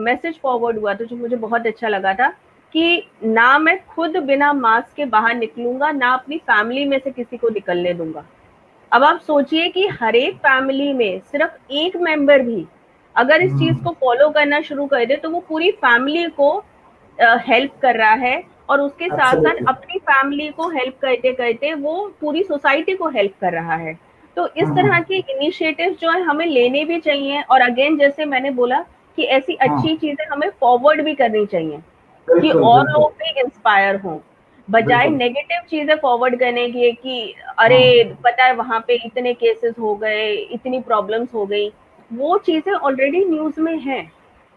मैसेज फॉरवर्ड हुआ था जो मुझे बहुत अच्छा लगा था कि ना मैं खुद बिना मास्क के बाहर निकलूंगा, ना अपनी फैमिली में से किसी को निकलने दूंगा। अब आप सोचिए कि हर एक फैमिली में सिर्फ एक मेंबर भी अगर इस चीज को फॉलो करना शुरू कर दे तो वो पूरी फैमिली को हेल्प कर रहा है, और उसके साथ साथ अपनी फैमिली को हेल्प करते करते वो पूरी सोसाइटी को हेल्प कर रहा है। तो इस तरह के इनिशिएटिव जो है हमें लेने भी चाहिए, और अगेन जैसे मैंने बोला कि ऐसी अच्छी चीजें हमें फॉरवर्ड भी करनी चाहिए कि और लोग भी इंस्पायर हों, बजाय नेगेटिव चीजें फॉरवर्ड करने की कि अरे पता है वहां पे इतने केसेस हो गए, इतनी प्रॉब्लम्स हो गई। वो चीजें ऑलरेडी न्यूज में है,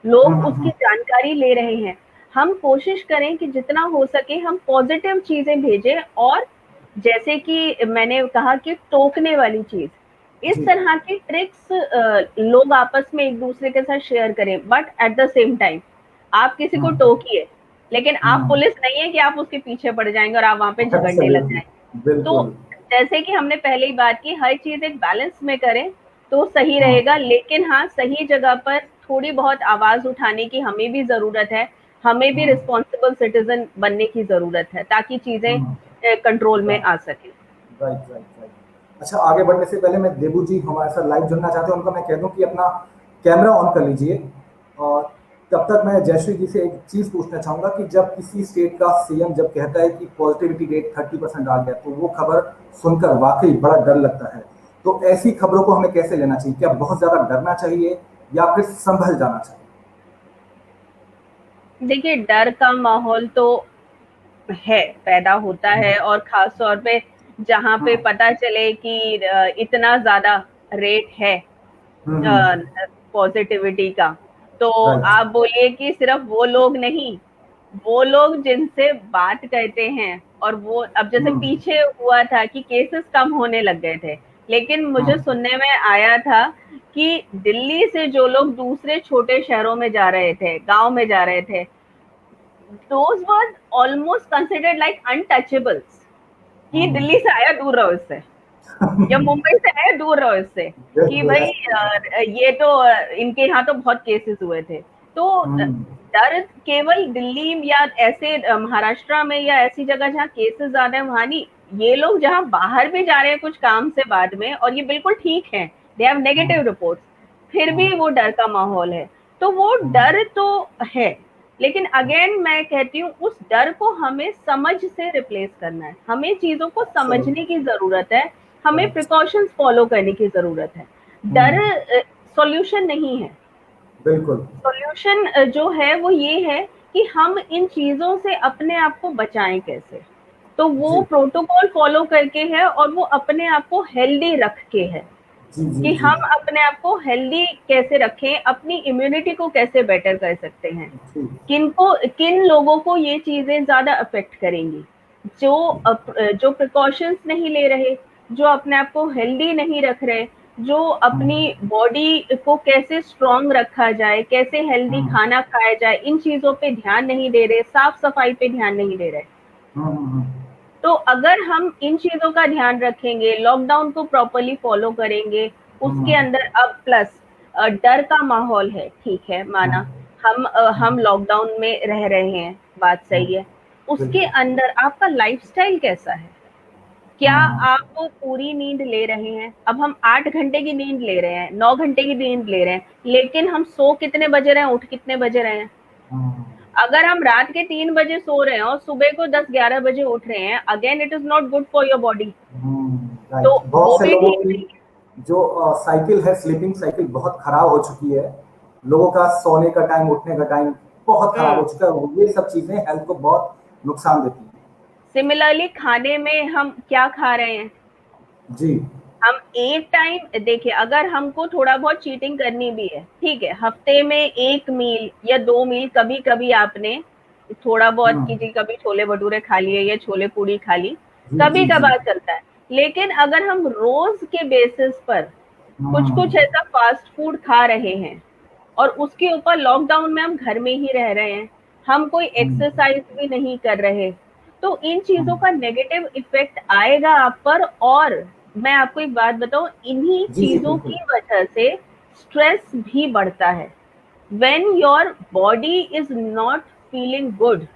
लोग उसकी जानकारी ले रहे हैं। हम कोशिश करें कि जितना हो सके हम पॉजिटिव चीजें भेजें, और जैसे कि मैंने कहा कि टोकने वाली चीज, इस तरह की ट्रिक्स लोग आपस में एक दूसरे के साथ शेयर करें, but at the same time आप किसी को टोकिए, लेकिन आप पुलिस नहीं है कि आप उसके पीछे पड़ जाएंगे और आप वहां पे झगड़ने लग जाएंगे। तो जैसे कि हमने पहले ही बात की, हर चीज एक बैलेंस में करें तो सही रहेगा। लेकिन हाँ, सही जगह पर थोड़ी बहुत आवाज उठाने की हमें भी जरूरत है, हमें भी रिस्पॉन्सिबल सिटीजन बनने की जरूरत है ताकि चीजें कंट्रोल में आ सके।
राइट। अच्छा, आगे बढ़ने से पहले मैं देबू जी हमारे साथ लाइव जुड़ना चाहते हैं, उनको मैं कह दूं कि अपना कैमरा ऑन कर लीजिए। और तब तक मैं जयश्री जी से एक चीज पूछना चाहूंगा कि जब किसी स्टेट का सीएम जब कहता है कि पॉजिटिविटी रेट 30% आ गया, तो वो खबर सुनकर वाकई बड़ा डर लगता है। तो ऐसी खबरों को हमें कैसे लेना चाहिए? क्या बहुत ज्यादा डरना चाहिए या फिर संभल जाना चाहिए?
देखिए, डर का माहौल तो है, पैदा होता है, और खास तौर पे जहाँ पे पता चले कि इतना ज्यादा रेट है पॉजिटिविटी का, तो आप बोलिए कि सिर्फ वो लोग नहीं, वो लोग जिनसे बात करते हैं, और वो अब जैसे पीछे हुआ था कि केसेस कम होने लग गए थे, लेकिन मुझे सुनने में आया था कि दिल्ली से जो लोग दूसरे छोटे शहरों में जा रहे थे, गांव में जा रहे थे, those were almost considered like untouchables, कि दिल्ली से आया दूर रहो इससे, या मुंबई से आया दूर रहो इससे, कि भाई ये तो इनके यहाँ तो बहुत केसेस हुए थे। तो डर केवल दिल्ली या ऐसे महाराष्ट्र में या ऐसी जगह जहाँ केसेस ज्यादा है वहां नहीं, ये लोग जहाँ बाहर भी जा रहे हैं कुछ काम से बाद में, और ये बिल्कुल ठीक है, दे हैव नेगेटिव रिपोर्ट्स, फिर भी वो डर का माहौल है। तो वो डर तो है, लेकिन अगेन मैं कहती हूँ उस डर को हमें समझ से रिप्लेस करना है। हमें चीजों को समझने की जरूरत है, हमें प्रिकॉशंस फॉलो करने की जरूरत है। डर सॉल्यूशन नहीं है।
बिल्कुल,
सॉल्यूशन जो है वो ये है कि हम इन चीजों से अपने आप को बचाएं कैसे। तो वो प्रोटोकॉल फॉलो करके है, और वो अपने आप को हेल्दी रख के है कि हम अपने आप को हेल्दी कैसे रखें, अपनी इम्यूनिटी को कैसे बेटर कर सकते हैं, किन लोगों को ये चीजें ज्यादा अफेक्ट करेंगी, जो प्रिकॉशंस नहीं ले रहे, जो अपने आप को हेल्दी नहीं रख रहे, जो अपनी बॉडी को कैसे स्ट्रॉन्ग रखा जाए, कैसे हेल्दी खाना खाया जाए, इन चीजों पे ध्यान नहीं दे रहे, साफ सफाई पे ध्यान नहीं दे रहे। तो अगर हम इन चीजों का ध्यान रखेंगे, लॉकडाउन को प्रॉपरली फॉलो करेंगे, उसके अंदर अब प्लस डर का माहौल है, ठीक है, माना हम लॉकडाउन में रह रहे हैं, बात सही है, उसके अंदर आपका लाइफस्टाइल कैसा है? क्या आप पूरी नींद ले रहे हैं? अब हम 8 घंटे की नींद ले रहे हैं, 9 घंटे की नींद ले रहे हैं, लेकिन हम सो कितने बजे रहे हैं, उठ कितने बजे रहे हैं? अगर हम रात के 3 बजे सो रहे हैं और सुबह को 10-11 बजे उठ रहे हैं, again it is not good for your body.
तो बहुत से लोगों की जो साइकिल है, स्लीपिंग साइकिल बहुत खराब हो चुकी है, लोगों का सोने का टाइम, उठने का टाइम बहुत खराब हो चुका है। ये सब चीजें हेल्थ को बहुत नुकसान देती है।
सिमिलरली खाने में हम क्या खा रहे हैं
जी,
हम एक टाइम देखिए, अगर हमको थोड़ा बहुत चीटिंग करनी भी है, ठीक है, हफ्ते में 1 मील या 2 मील कभी कभी आपने थोड़ा बहुत कीजिए, कभी छोले भटूरे खा लिए या छोले पूड़ी खा ली, कभी कभार चलता है, लेकिन अगर हम रोज के बेसिस पर कुछ कुछ ऐसा फास्ट फूड खा रहे हैं और उसके ऊपर लॉकडाउन में हम घर में ही रह रहे हैं, हम कोई एक्सरसाइज भी नहीं कर रहे, तो इन चीजों का नेगेटिव इफेक्ट आएगा आप पर। और मैं आपको एक बात बताऊं, इन्हीं चीजों की वजह से स्ट्रेस भी बढ़ता है। when your body is not feeling good,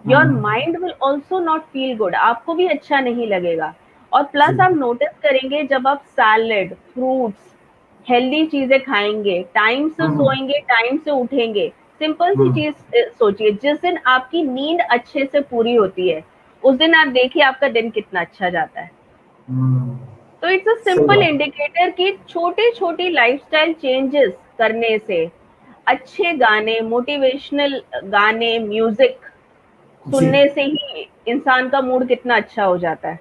your mind will also not feel good, आपको भी अच्छा नहीं लगेगा। और प्लस आप नोटिस करेंगे, जब आप सैलेड, फ्रूट्स, हेल्दी चीजें खाएंगे, टाइम से सोएंगे, टाइम से उठेंगे, सिंपल सी चीज सोचिए, जिस दिन आपकी नींद अच्छे से पूरी होती है उस दिन आप देखिए आपका दिन कितना अच्छा जाता है। तो इट्स अ सिंपल इंडिकेटर कि छोटे छोटे लाइफस्टाइल चेंजेस करने से, अच्छे गाने, मोटिवेशनल गाने, म्यूजिक सुनने से ही इंसान का मूड कितना अच्छा हो जाता है।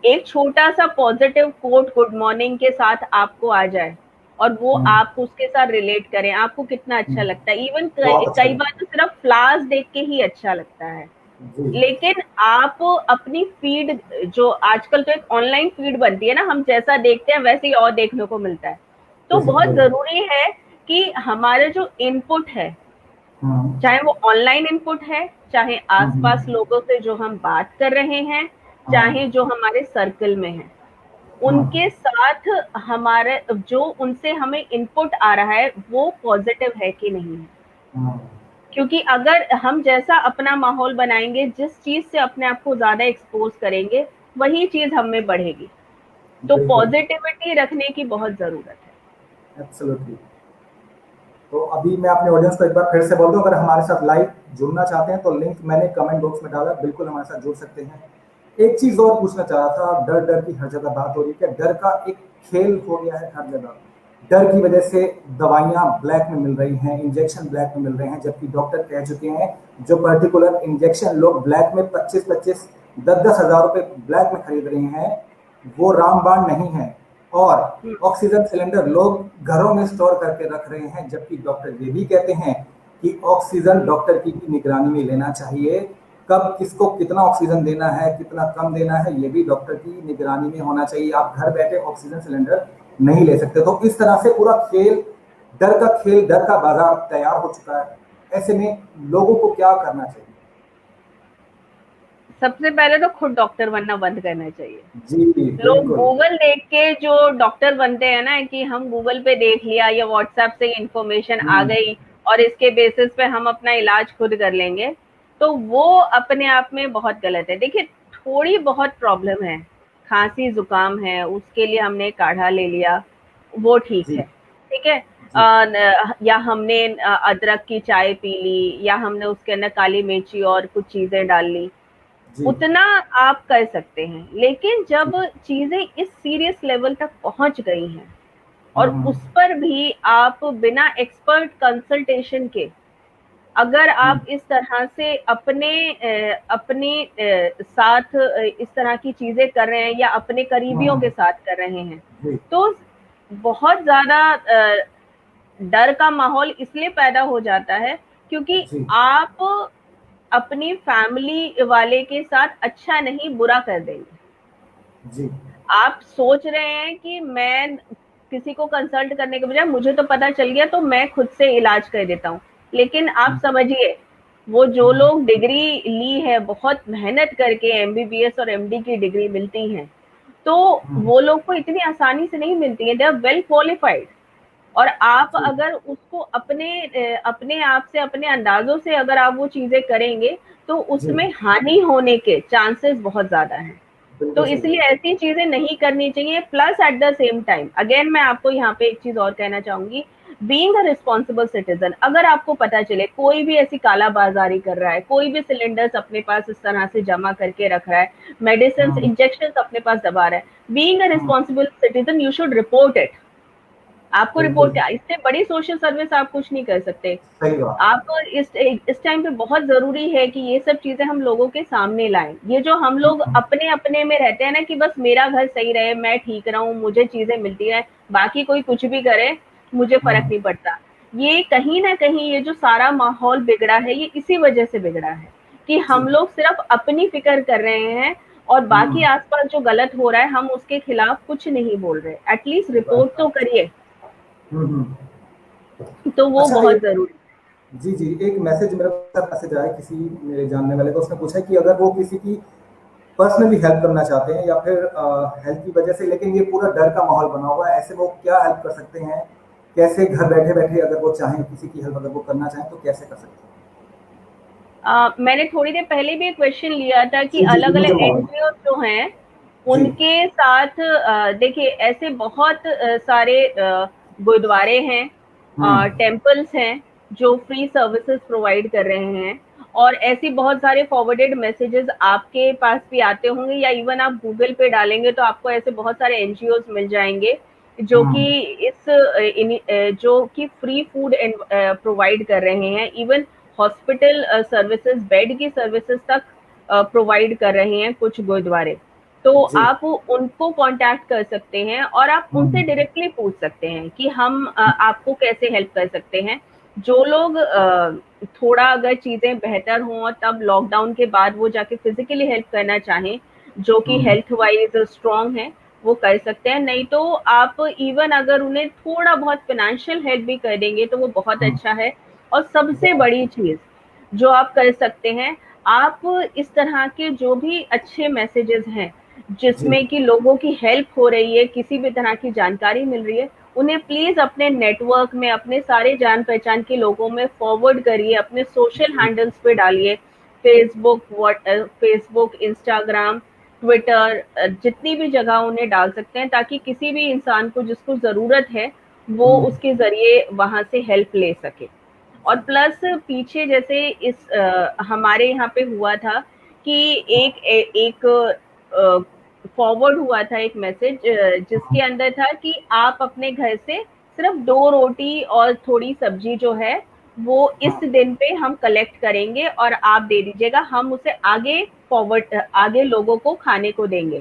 एक छोटा सा पॉजिटिव कोट गुड मॉर्निंग के साथ आपको आ जाए और वो आप उसके साथ रिलेट करें, आपको कितना अच्छा लगता है। इवन कई बार तो सिर्फ फ्लावर्स देख के ही अच्छा लगता है। लेकिन आप अपनी फीड, जो आजकल तो एक ऑनलाइन फीड बनती है ना, हम जैसा देखते हैं वैसे ही और देखने को मिलता है। तो बहुत जरूरी है कि हमारे जो इनपुट है, चाहे वो ऑनलाइन इनपुट है, चाहे आसपास लोगों से जो हम बात कर रहे हैं, चाहे जो हमारे सर्कल में है, उनके साथ हमारे जो उनसे हमें इनपुट आ रहा है वो पॉजिटिव है कि नहीं है। क्योंकि अगर हम जैसा अपना माहौल बनाएंगे, जिस चीज से अपने आप को ज्यादा एक्सपोज करेंगे, वही चीज हम में बढ़ेगी। तो पॉजिटिविटी रखने की बहुत जरूरत है।
एब्सोल्युटली। तो अभी मैं अपने ऑडियंस को एक बार फिर से बोल दूं, अगर हमारे साथ लाइव जुड़ना चाहते हैं तो लिंक मैंने कमेंट बॉक्स में डाला, बिल्कुल हमारे साथ जुड़ सकते हैं। एक चीज और पूछना चाह रहा था, डर डर की हर जगह बात हो रही है, डर का एक खेल हो गया है हर जगह। डर की वजह से दवाइयां ब्लैक में मिल रही हैं, इंजेक्शन ब्लैक में मिल रहे हैं, जबकि डॉक्टर कह चुके हैं जो पर्टिकुलर इंजेक्शन लोग ब्लैक में 25-25, 10-10 हजार रुपए ब्लैक में खरीद रहे हैं, वो रामबाण नहीं है। और ऑक्सीजन सिलेंडर लोग घरों में स्टोर करके रख रहे हैं, जबकि डॉक्टर ये भी कहते हैं कि ऑक्सीजन डॉक्टर की निगरानी में लेना चाहिए। कब किसको कितना ऑक्सीजन देना है, कितना कम देना है, ये भी डॉक्टर की निगरानी में होना चाहिए। आप घर बैठे ऑक्सीजन सिलेंडर नहीं ले सकते। तो इस तरह से पूरा खेल, डर का खेल, डर का बाजार तैयार हो चुका है। ऐसे में लोगों को क्या करना चाहिए?
सबसे पहले तो खुद डॉक्टर बनना बंद करना चाहिए।
जी,
लोग गूगल देख के जो डॉक्टर बनते हैं ना, कि हम गूगल पे देख लिया या व्हाट्सएप से इंफॉर्मेशन आ गई और इसके बेसिस पे हम अपना इलाज खुद कर लेंगे, तो वो अपने आप में बहुत गलत है। देखिए, थोड़ी बहुत प्रॉब्लम है, खांसी जुकाम है, उसके लिए हमने काढ़ा ले लिया, वो ठीक है, ठीक है। या हमने अदरक की चाय पी ली, या हमने उसके अंदर काली मिर्ची और कुछ चीजें डाल ली, उतना आप कर सकते हैं। लेकिन जब चीजें इस सीरियस लेवल तक पहुंच गई हैं और उस पर भी आप बिना एक्सपर्ट कंसल्टेशन के अगर आप इस तरह से अपने साथ इस तरह की चीजें कर रहे हैं या अपने करीबियों के साथ कर रहे हैं, तो बहुत ज्यादा डर का माहौल इसलिए पैदा हो जाता है क्योंकि आप अपनी फैमिली वाले के साथ अच्छा नहीं बुरा कर देंगे। आप सोच रहे हैं कि मैं किसी को कंसल्ट करने के बजाय, मुझे तो पता चल गया तो मैं खुद से इलाज कर देता हूँ। लेकिन आप समझिए, वो जो लोग डिग्री ली है, बहुत मेहनत करके MBBS और MD की डिग्री मिलती है, तो वो लोग को इतनी आसानी से नहीं मिलती है। They are well qualified. और आप अगर उसको अपने आप से, अपने अंदाजों से अगर आप वो चीजें करेंगे तो उसमें हानि होने के चांसेस बहुत ज्यादा हैं। तो इसलिए ऐसी चीजें नहीं करनी चाहिए। Plus at the same time, again मैं आपको यहाँ पे एक चीज और कहना चाहूंगी, बीइंग अ रिस्पॉन्सिबल सिटीजन, अगर आपको पता चले कोई भी ऐसी कालाबाजारी कर रहा है, कोई भी सिलेंडर्स अपने पास इस तरह से जमा करके रख रहा है, मेडिसिन, इंजेक्शन अपने पास दबा रहा है, being a responsible citizen you should report it. आपको रिपोर्ट, इससे बड़ी सोशल सर्विस आप कुछ नहीं कर सकते। आपको इस टाइम पे बहुत जरूरी है कि ये सब चीजें हम लोगों के सामने लाएं। ये जो हम लोग अपने अपने में रहते हैं ना, कि बस मेरा घर सही रहे, मैं ठीक रहूं, मुझे चीजें मिलती रहे, बाकी कोई कुछ भी करे मुझे फर्क नहीं पड़ता, ये कहीं ना कहीं ये जो सारा माहौल बिगड़ा है, ये इसी वजह से बिगड़ा है कि हम लोग सिर्फ अपनी फिक्र कर रहे हैं और बाकी आसपास जो गलत हो रहा है हम उसके खिलाफ कुछ नहीं बोल रहे, एटलीस्ट रिपोर्ट तो करिए। तो वो
अच्छा,
बहुत जरूरी।
जी जी, एक मैसेज मेरे पास मैसेज आया किसी मेरे जानने वाले को, उसने पूछा कि अगर वो किसी की पर्सनली हेल्प करना चाहते हैं या फिर हेल्थ की वजह से, लेकिन ये पूरा डर का माहौल बना हुआ है, ऐसे वो क्या हेल्प कर सकते हैं? कैसे घर बैठे बैठे अगर वो चाहें किसी की हेल्प अगर वो करना चाहें तो कैसे कर सकते हैं?
मैंने थोड़ी देर पहले भी एक क्वेश्चन लिया था कि
जी जी,
अलग
मुझे
अलग
मालूम।
एनजीओ जो हैं
जी।
उनके साथ देखिए ऐसे बहुत सारे गुरुद्वारे हैं, टेम्पल्स हैं जो फ्री सर्विसेज प्रोवाइड कर रहे हैं, और ऐसी बहुत सारे फॉरवर्डेड मैसेजेस आपके पास भी आते होंगे, या इवन आप गूगल पे डालेंगे तो आपको ऐसे बहुत सारे एनजीओ मिल जाएंगे जो कि जो कि फ्री फूड प्रोवाइड कर रहे हैं, इवन हॉस्पिटल सर्विसेज, बेड की सर्विसेज तक प्रोवाइड कर रहे हैं कुछ गुरुद्वारे। तो
जी।
आप उनको कांटेक्ट कर सकते हैं और आप उनसे डायरेक्टली पूछ सकते हैं कि हम आपको कैसे हेल्प कर सकते हैं। जो लोग थोड़ा अगर चीजें बेहतर हों और तब लॉकडाउन के बाद वो जाके फिजिकली हेल्प करना चाहें, जो कि हेल्थ वाइज स्ट्रांग है, वो कर सकते हैं। नहीं तो आप इवन अगर उन्हें थोड़ा बहुत फाइनेंशियल हेल्प भी कर देंगे तो वो बहुत अच्छा है। और सबसे बड़ी चीज जो आप कर सकते हैं, आप इस तरह के जो भी अच्छे मैसेजेस हैं
जी।
जिसमें कि लोगों की हेल्प हो रही है, किसी भी तरह की जानकारी मिल रही है, उन्हें प्लीज अपने नेटवर्क में, अपने सारे जान पहचान के लोगों में फॉरवर्ड करिए, अपने सोशल हैंडल्स पे डालिए, फेसबुक, इंस्टाग्राम, ट्विटर, जितनी भी जगह उन्हें डाल सकते हैं, ताकि किसी भी इंसान को जिसको जरूरत है वो उसके जरिए वहां से हेल्प ले सके। और प्लस पीछे जैसे हमारे यहाँ पे हुआ था कि एक फॉरवर्ड हुआ था एक मैसेज जिसके अंदर था कि आप अपने घर से सिर्फ 2 रोटी और थोड़ी सब्जी जो है वो इस दिन पे हम कलेक्ट करेंगे और आप दे दीजिएगा, हम उसे आगे लोगों को खाने को देंगे।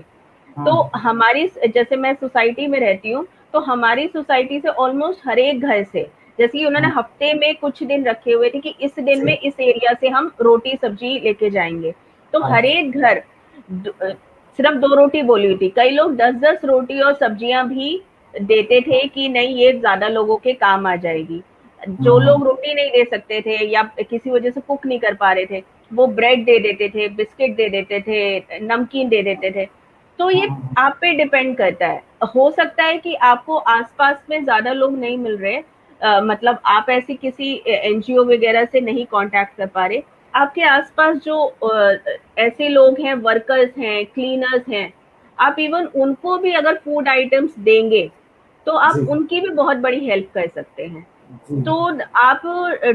तो हमारी, जैसे मैं सोसाइटी में रहती हूँ, तो हमारी सोसाइटी से ऑलमोस्ट हर एक घर से, जैसे कि उन्होंने हफ्ते में कुछ दिन रखे हुए थे कि इस दिन में इस एरिया से हम रोटी सब्जी लेके जाएंगे, तो हर एक घर सिर्फ 2 रोटी बोली हुई थी, कई लोग 10-10 रोटी और सब्जियां भी देते थे कि नहीं ये ज्यादा लोगों के काम आ जाएगी। जो लोग रोटी नहीं दे सकते थे या किसी वजह से कुक नहीं कर पा रहे थे, वो ब्रेड दे देते थे, बिस्किट दे देते थे, नमकीन दे देते थे। तो ये आप पे डिपेंड करता है। हो सकता है कि आपको आसपास में ज्यादा लोग नहीं मिल रहे, मतलब आप ऐसी किसी एनजीओ वगैरह से नहीं कांटेक्ट कर पा रहे, आपके आसपास जो ऐसे लोग हैं, वर्कर्स हैं, क्लीनर्स हैं, आप इवन उनको भी अगर फूड आइटम्स देंगे तो आप उनकी भी बहुत बड़ी हेल्प कर सकते हैं। तो आप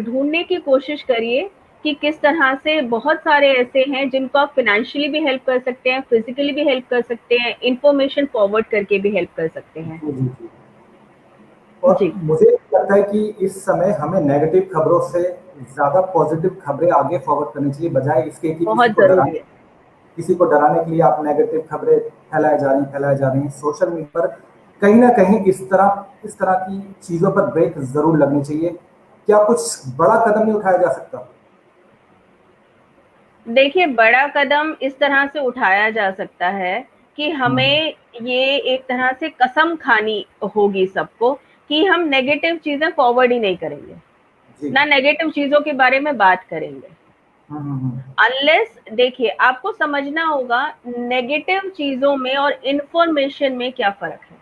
ढूंढने की कोशिश करिए कि किस तरह से, बहुत सारे ऐसे हैं जिनको आप फाइनेंशियली भी हेल्प कर सकते हैं, फिजिकली भी हेल्प कर सकते हैं, इंफॉर्मेशन फॉरवर्ड करके भी हेल्प कर सकते हैं।
और
जी,
मुझे लगता है कि इस समय हमें नेगेटिव खबरों से ज्यादा पॉजिटिव खबरें आगे फॉरवर्ड करनी चाहिए, बजाय इसके कि
बहुत जरूरी है।
किसी को डराने के लिए आप नेगेटिव खबरें फैलाए जा रही हैं सोशल मीडिया पर। कहीं ना कहीं इस तरह की चीजों पर ब्रेक जरूर लगनी चाहिए। क्या कुछ बड़ा कदम नहीं उठाया जा सकता?
देखिए, बड़ा कदम इस तरह से उठाया जा सकता है कि हमें ये एक तरह से कसम खानी होगी सबको कि हम नेगेटिव चीजें फॉरवर्ड ही नहीं करेंगे, ना नेगेटिव चीजों के बारे में बात करेंगे। अनलेस, देखिए आपको समझना होगा नेगेटिव चीजों में और इंफॉर्मेशन में क्या फर्क है।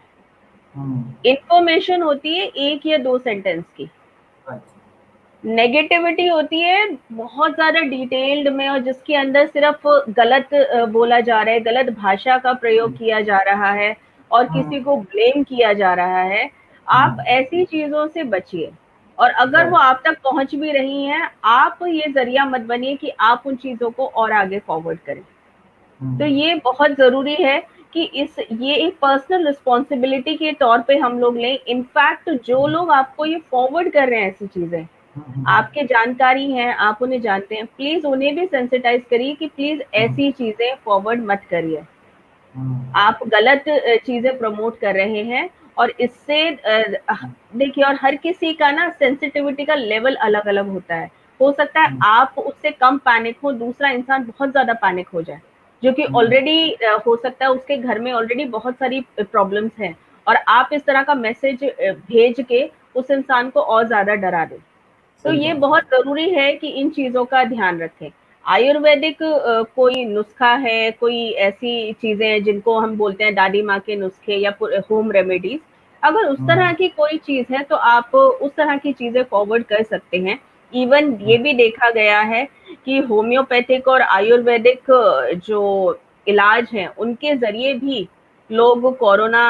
इंफॉर्मेशन होती है 1 या 2 सेंटेंस की, नेगेटिविटी होती है बहुत ज्यादा डिटेल्ड में, और जिसके अंदर सिर्फ गलत बोला जा रहा है, गलत भाषा का प्रयोग किया जा रहा है और किसी को ब्लेम किया जा रहा है। आप ऐसी चीजों से बचिए, और अगर वो आप तक पहुंच भी रही हैं, आप ये जरिया मत बनिए कि आप उन चीजों को और आगे फॉरवर्ड करें। तो ये बहुत जरूरी है कि ये एक पर्सनल रिस्पॉन्सिबिलिटी के तौर पे हम लोग लें। इनफैक्ट जो लोग आपको ये फॉरवर्ड कर रहे हैं ऐसी चीजें, आपके जानकारी हैं, आप उन्हें जानते हैं, प्लीज उन्हें भी सेंसिटाइज करिए कि प्लीज ऐसी चीजें फॉरवर्ड मत करिए। आप गलत चीजें प्रमोट कर रहे हैं, और इससे देखिए, और हर किसी का ना सेंसिटिविटी का लेवल अलग अलग होता है। हो सकता है आप उससे कम पैनिक हो, दूसरा इंसान बहुत ज्यादा पैनिक हो जाए, जो कि ऑलरेडी हो सकता है उसके घर में ऑलरेडी बहुत सारी प्रॉब्लम्स हैं, और आप इस तरह का मैसेज भेज के उस इंसान को और ज्यादा डरा दें। तो ये बहुत जरूरी है कि इन चीजों का ध्यान रखें। आयुर्वेदिक कोई नुस्खा है, कोई ऐसी चीजें हैं जिनको हम बोलते हैं दादी माँ के नुस्खे या होम रेमेडीज, अगर उस तरह की कोई चीज है तो आप उस तरह की चीजें फॉरवर्ड कर सकते हैं। इवन ये भी देखा गया है कि होम्योपैथिक और आयुर्वेदिक जो इलाज हैं उनके जरिए भी लोग कोरोना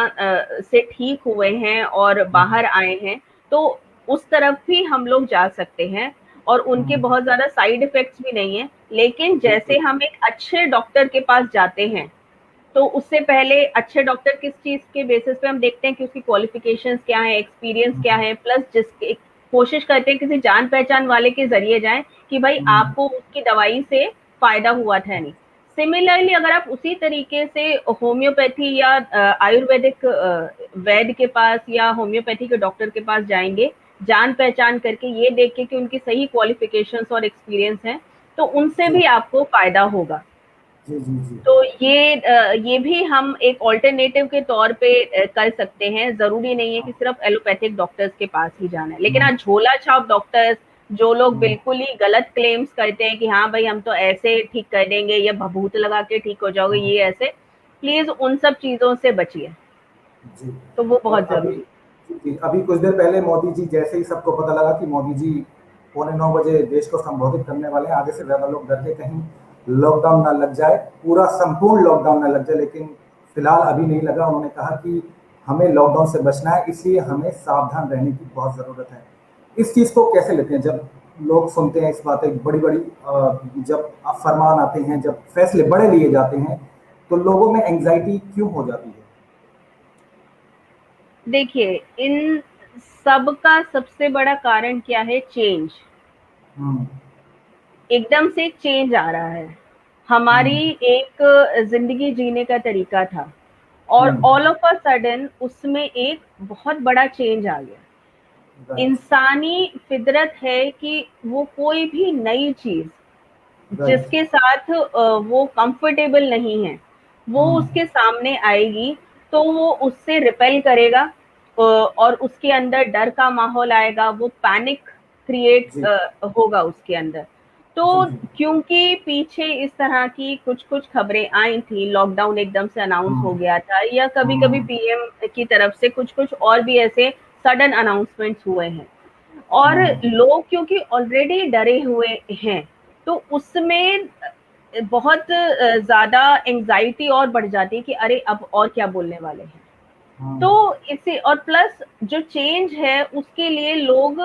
से ठीक हुए हैं और बाहर आए हैं। तो उस तरफ भी हम लोग जा सकते हैं, और उनके बहुत ज्यादा साइड इफेक्ट्स भी नहीं है। लेकिन जैसे हम एक अच्छे डॉक्टर के पास जाते हैं, तो उससे पहले अच्छे डॉक्टर किस चीज के बेसिस पे हम देखते हैं कि उसकी क्वालिफिकेशंस क्या है, एक्सपीरियंस क्या है, प्लस जिसके कोशिश करते हैं किसी जान पहचान वाले के जरिए जाएं कि भाई आपको उसकी दवाई से फायदा हुआ था नहीं। सिमिलरली अगर आप उसी तरीके से होम्योपैथी या आयुर्वेदिक वैद्य के पास या होम्योपैथी के डॉक्टर के पास जाएंगे, जान पहचान करके ये देख के कि उनकी सही क्वालिफिकेशंस और एक्सपीरियंस हैं, तो उनसे भी आपको फायदा होगा। तो ये भी हम एक ऑल्टरनेटिव के तौर पे कर सकते हैं। जरूरी नहीं है कि सिर्फ एलोपैथिक डॉक्टर्स के पास ही जाना है। लेकिन आज झोला छाप डॉक्टर्स जो लोग बिल्कुल ही गलत क्लेम्स करते हैं कि हाँ भाई हम तो ऐसे ठीक कर देंगे या भभूत लगा के ठीक हो जाओगे, ये ऐसे, प्लीज उन सब चीजों से बचिए। तो वो बहुत जरूरी है।
अभी कुछ देर पहले मोदी जी, जैसे ही सबको पता लगा कि मोदी जी 8:45 बजे देश को संबोधित करने वाले हैं, आधे से ज्यादा लोग डर के कहीं लॉकडाउन ना लग जाए, पूरा संपूर्ण लॉकडाउन ना लग जाए, लेकिन फिलहाल अभी नहीं लगा। उन्होंने कहा कि हमें लॉकडाउन से बचना है, इसलिए हमें सावधान रहने की बहुत जरूरत है। इस चीज को कैसे लेते हैं जब लोग सुनते हैं इस बातें, बड़ी बड़ी जब फरमान आते हैं, जब फैसले बड़े लिए जाते हैं, तो लोगों में एंग्जाइटी क्यों हो जाती है?
देखिए, इन सब का सबसे बड़ा कारण क्या है? चेंज। एकदम से चेंज आ रहा है। हमारी एक जिंदगी जीने का तरीका था और ऑल ऑफ अ सडन उसमें एक बहुत बड़ा चेंज आ गया। इंसानी फितरत है कि वो कोई भी नई चीज जिसके साथ वो कंफर्टेबल नहीं है, वो उसके सामने आएगी तो वो उससे रिपेल करेगा और उसके अंदर डर का माहौल आएगा, वो पैनिक क्रिएट होगा उसके अंदर। तो क्योंकि पीछे इस तरह की कुछ कुछ खबरें आई थी, लॉकडाउन एकदम से अनाउंस हो गया था, या कभी कभी पीएम की तरफ से कुछ कुछ और भी ऐसे सडन अनाउंसमेंट्स हुए हैं, और लोग क्योंकि ऑलरेडी डरे हुए हैं तो उसमें बहुत ज्यादा एंजाइटी और बढ़ जाती है कि अरे अब और क्या बोलने वाले हैं। तो इसे, और प्लस जो चेंज है उसके लिए लोग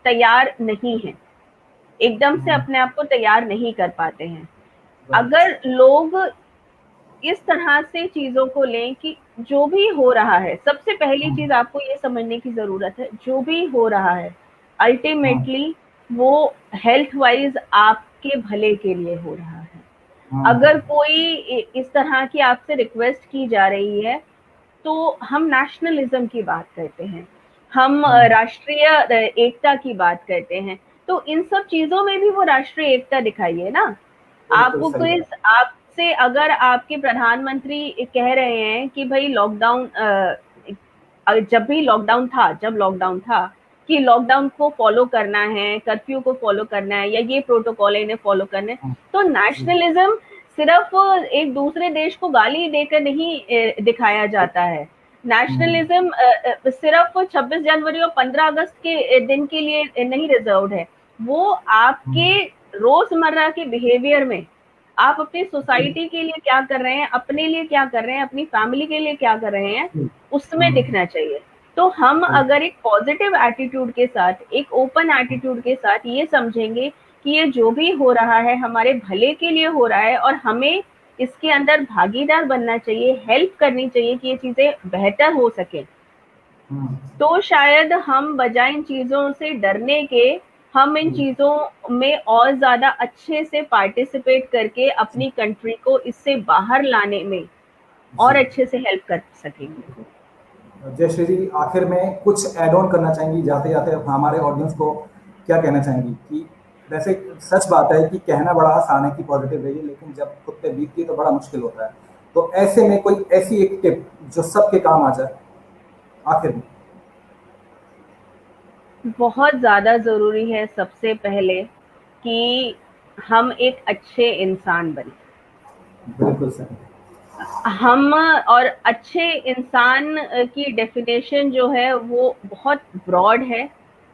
तैयार नहीं हैं, एकदम से अपने आप को तैयार नहीं कर पाते हैं। अगर लोग इस तरह से चीजों को लें कि जो भी हो रहा है, सबसे पहली चीज आपको ये समझने की जरूरत है, जो भी हो रहा है अल्टीमेटली वो हेल्थ वाइज आपके भले के लिए हो रहा है। अगर कोई इस तरह की आपसे रिक्वेस्ट की जा रही है तो हम नेशनलिज्म की बात करते हैं, हम राष्ट्रीय एकता की बात करते हैं, तो इन सब चीजों में भी वो राष्ट्रीय एकता दिखाइए ना। आपको कोई आपसे, अगर आपके प्रधानमंत्री कह रहे हैं कि भाई लॉकडाउन, जब लॉकडाउन था कि लॉकडाउन को फॉलो करना है, कर्फ्यू को फॉलो करना है, या ये प्रोटोकॉल है इन्हें फॉलो करना है, तो नेशनलिज्म सिर्फ एक दूसरे देश को गाली देकर नहीं दिखाया जाता है। नेशनलिज्म सिर्फ 26 जनवरी और 15 अगस्त के दिन के लिए नहीं रिजर्व्ड है, वो आपके रोजमर्रा के बिहेवियर में, आप अपनी सोसाइटी के लिए क्या कर रहे हैं, अपने लिए क्या कर रहे हैं, अपनी फैमिली के लिए क्या कर रहे हैं, उसमें दिखना चाहिए। तो हम अगर एक पॉजिटिव एटीट्यूड के साथ, एक ओपन एटीट्यूड के साथ ये समझेंगे कि ये जो भी हो रहा है हमारे भले के लिए हो रहा है और हमें इसके अंदर भागीदार बनना चाहिए, हेल्प करनी चाहिए कि ये चीजें बेहतर हो सके, तो शायद हम बजाय इन चीजों से डरने के, हम इन चीजों में और ज्यादा अच्छे से पार्टिसिपेट करके अपनी कंट्री को इससे बाहर लाने में और अच्छे से हेल्प कर सकेंगे।
जयश्री जी, आखिर में कुछ ऐड ऑन करना चाहेंगी, जाते जाते हमारे ऑडियंस को क्या कहना चाहेंगी कि वैसे सच बात है कि कहना बड़ा आसान है कि पॉजिटिव रहिए, लेकिन जब खुद पे बीतती है तो बड़ा मुश्किल होता है। तो ऐसे में कोई ऐसी एक टिप जो सबके काम आ जाए आखिर में।
बहुत ज़्यादा ज़रूरी है सबसे पहले कि हम एक अच्छे इंसान बने।
बिल्कुल सही।
हम और अच्छे इंसान की डेफिनेशन जो है वो बहुत ब्रॉड है,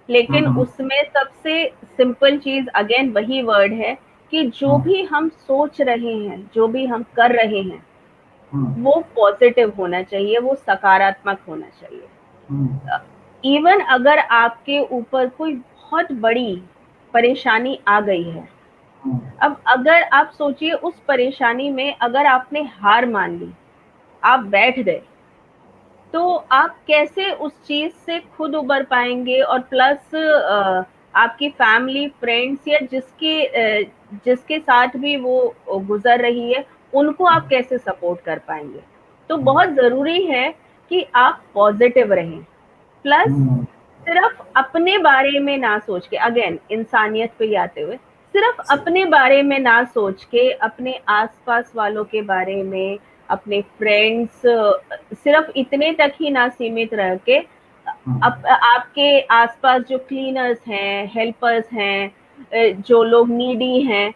लेकिन उसमें सबसे सिंपल चीज़ अगेन वही वर्ड है कि जो भी हम सोच रहे हैं, जो भी हम कर रहे हैं, वो पॉजिटिव होना चाहिए, वो सकारात्मक होना चाहिए। इवन अगर आपके ऊपर कोई बहुत बड़ी परेशानी आ गई है, अब अगर आप सोचिए उस परेशानी में अगर आपने हार मान ली, आप बैठ गए, तो आप कैसे उस चीज से खुद उबर पाएंगे, और प्लस आपकी फैमिली, फ्रेंड्स या जिसके साथ भी वो गुजर रही है, उनको आप कैसे सपोर्ट कर पाएंगे। तो बहुत जरूरी है कि आप पॉजिटिव रहें, प्लस सिर्फ अपने बारे में ना सोच के, अगेन इंसानियत पे ही आते हुए, सिर्फ अपने बारे में ना सोच के अपने आसपास वालों के बारे में, अपने फ्रेंड्स, सिर्फ इतने तक ही ना सीमित रह के आपके आसपास जो क्लीनर्स हैं, हेल्पर्स हैं, जो लोग नीडी हैं,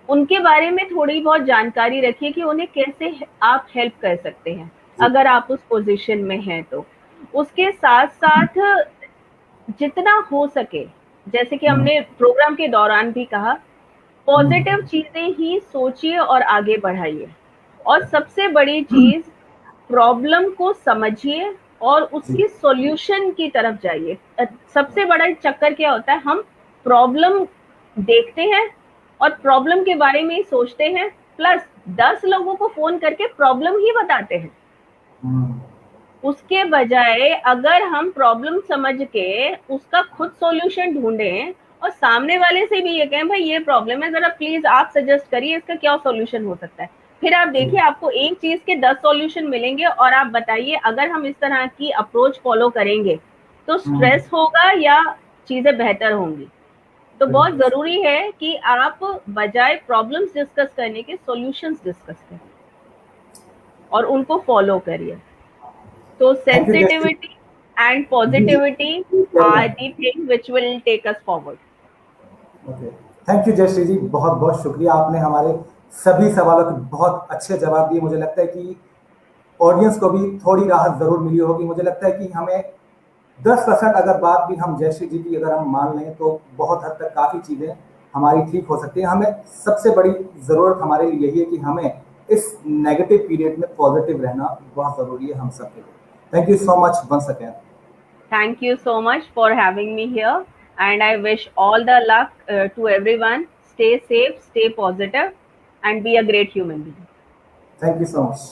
उनके बारे में थोड़ी बहुत जानकारी रखिए कि उन्हें कैसे आप हेल्प कर सकते हैं अगर आप उस पोजीशन में हैं। तो उसके साथ साथ जितना हो सके, जैसे कि हमने प्रोग्राम के दौरान भी कहा, पॉजिटिव चीजें ही सोचिए और आगे बढ़ाइए। और सबसे बड़ी चीज, प्रॉब्लम को समझिए और उसकी सॉल्यूशन की तरफ जाइए। सबसे बड़ा चक्कर क्या होता है, हम प्रॉब्लम देखते हैं और प्रॉब्लम के बारे में ही सोचते हैं, प्लस 10 लोगों को फोन करके प्रॉब्लम ही बताते हैं। उसके बजाय अगर हम प्रॉब्लम समझ के उसका खुद सॉल्यूशन ढूंढें और सामने वाले से भी ये कहें, भाई ये प्रॉब्लम है, जरा प्लीज आप सजेस्ट करिए इसका क्या सॉल्यूशन हो सकता है, फिर आप देखिए आपको एक चीज के 10 सॉल्यूशन मिलेंगे। और आप बताइए, अगर हम इस तरह की अप्रोच फॉलो करेंगे तो स्ट्रेस होगा या चीजें बेहतर होंगी। तो बहुत जरूरी है कि आप बजाय प्रॉब्लम्स डिस्कस करने के सॉल्यूशंस डिस्कस करें और उनको फॉलो करिए। So sensitivity and positivity are the things which will take us forward.
Okay, thank you Jayashree ji, बहुत बहुत शुक्रिया। आपने हमारे सभी सवालों के बहुत अच्छे जवाब दिए। मुझे लगता है कि ऑडियंस को भी थोड़ी राहत जरूर मिली होगी। मुझे लगता है कि हमें 10% अगर बात भी हम जयश्री जी की अगर हम मान लें तो बहुत हद तक काफ़ी चीज़ें हमारी ठीक हो सकती हैं। हमें सबसे बड़ी ज़रूरत हमारे लिए यही है कि हमें इस नेगेटिव पीरियड में पॉजिटिव रहना बहुत ज़रूरी है हम सबके लिए। Thank you so much once again.
Thank you so much for having me here, and I wish all the luck to everyone. Stay safe, stay positive, and be a great human being.
Thank you so much.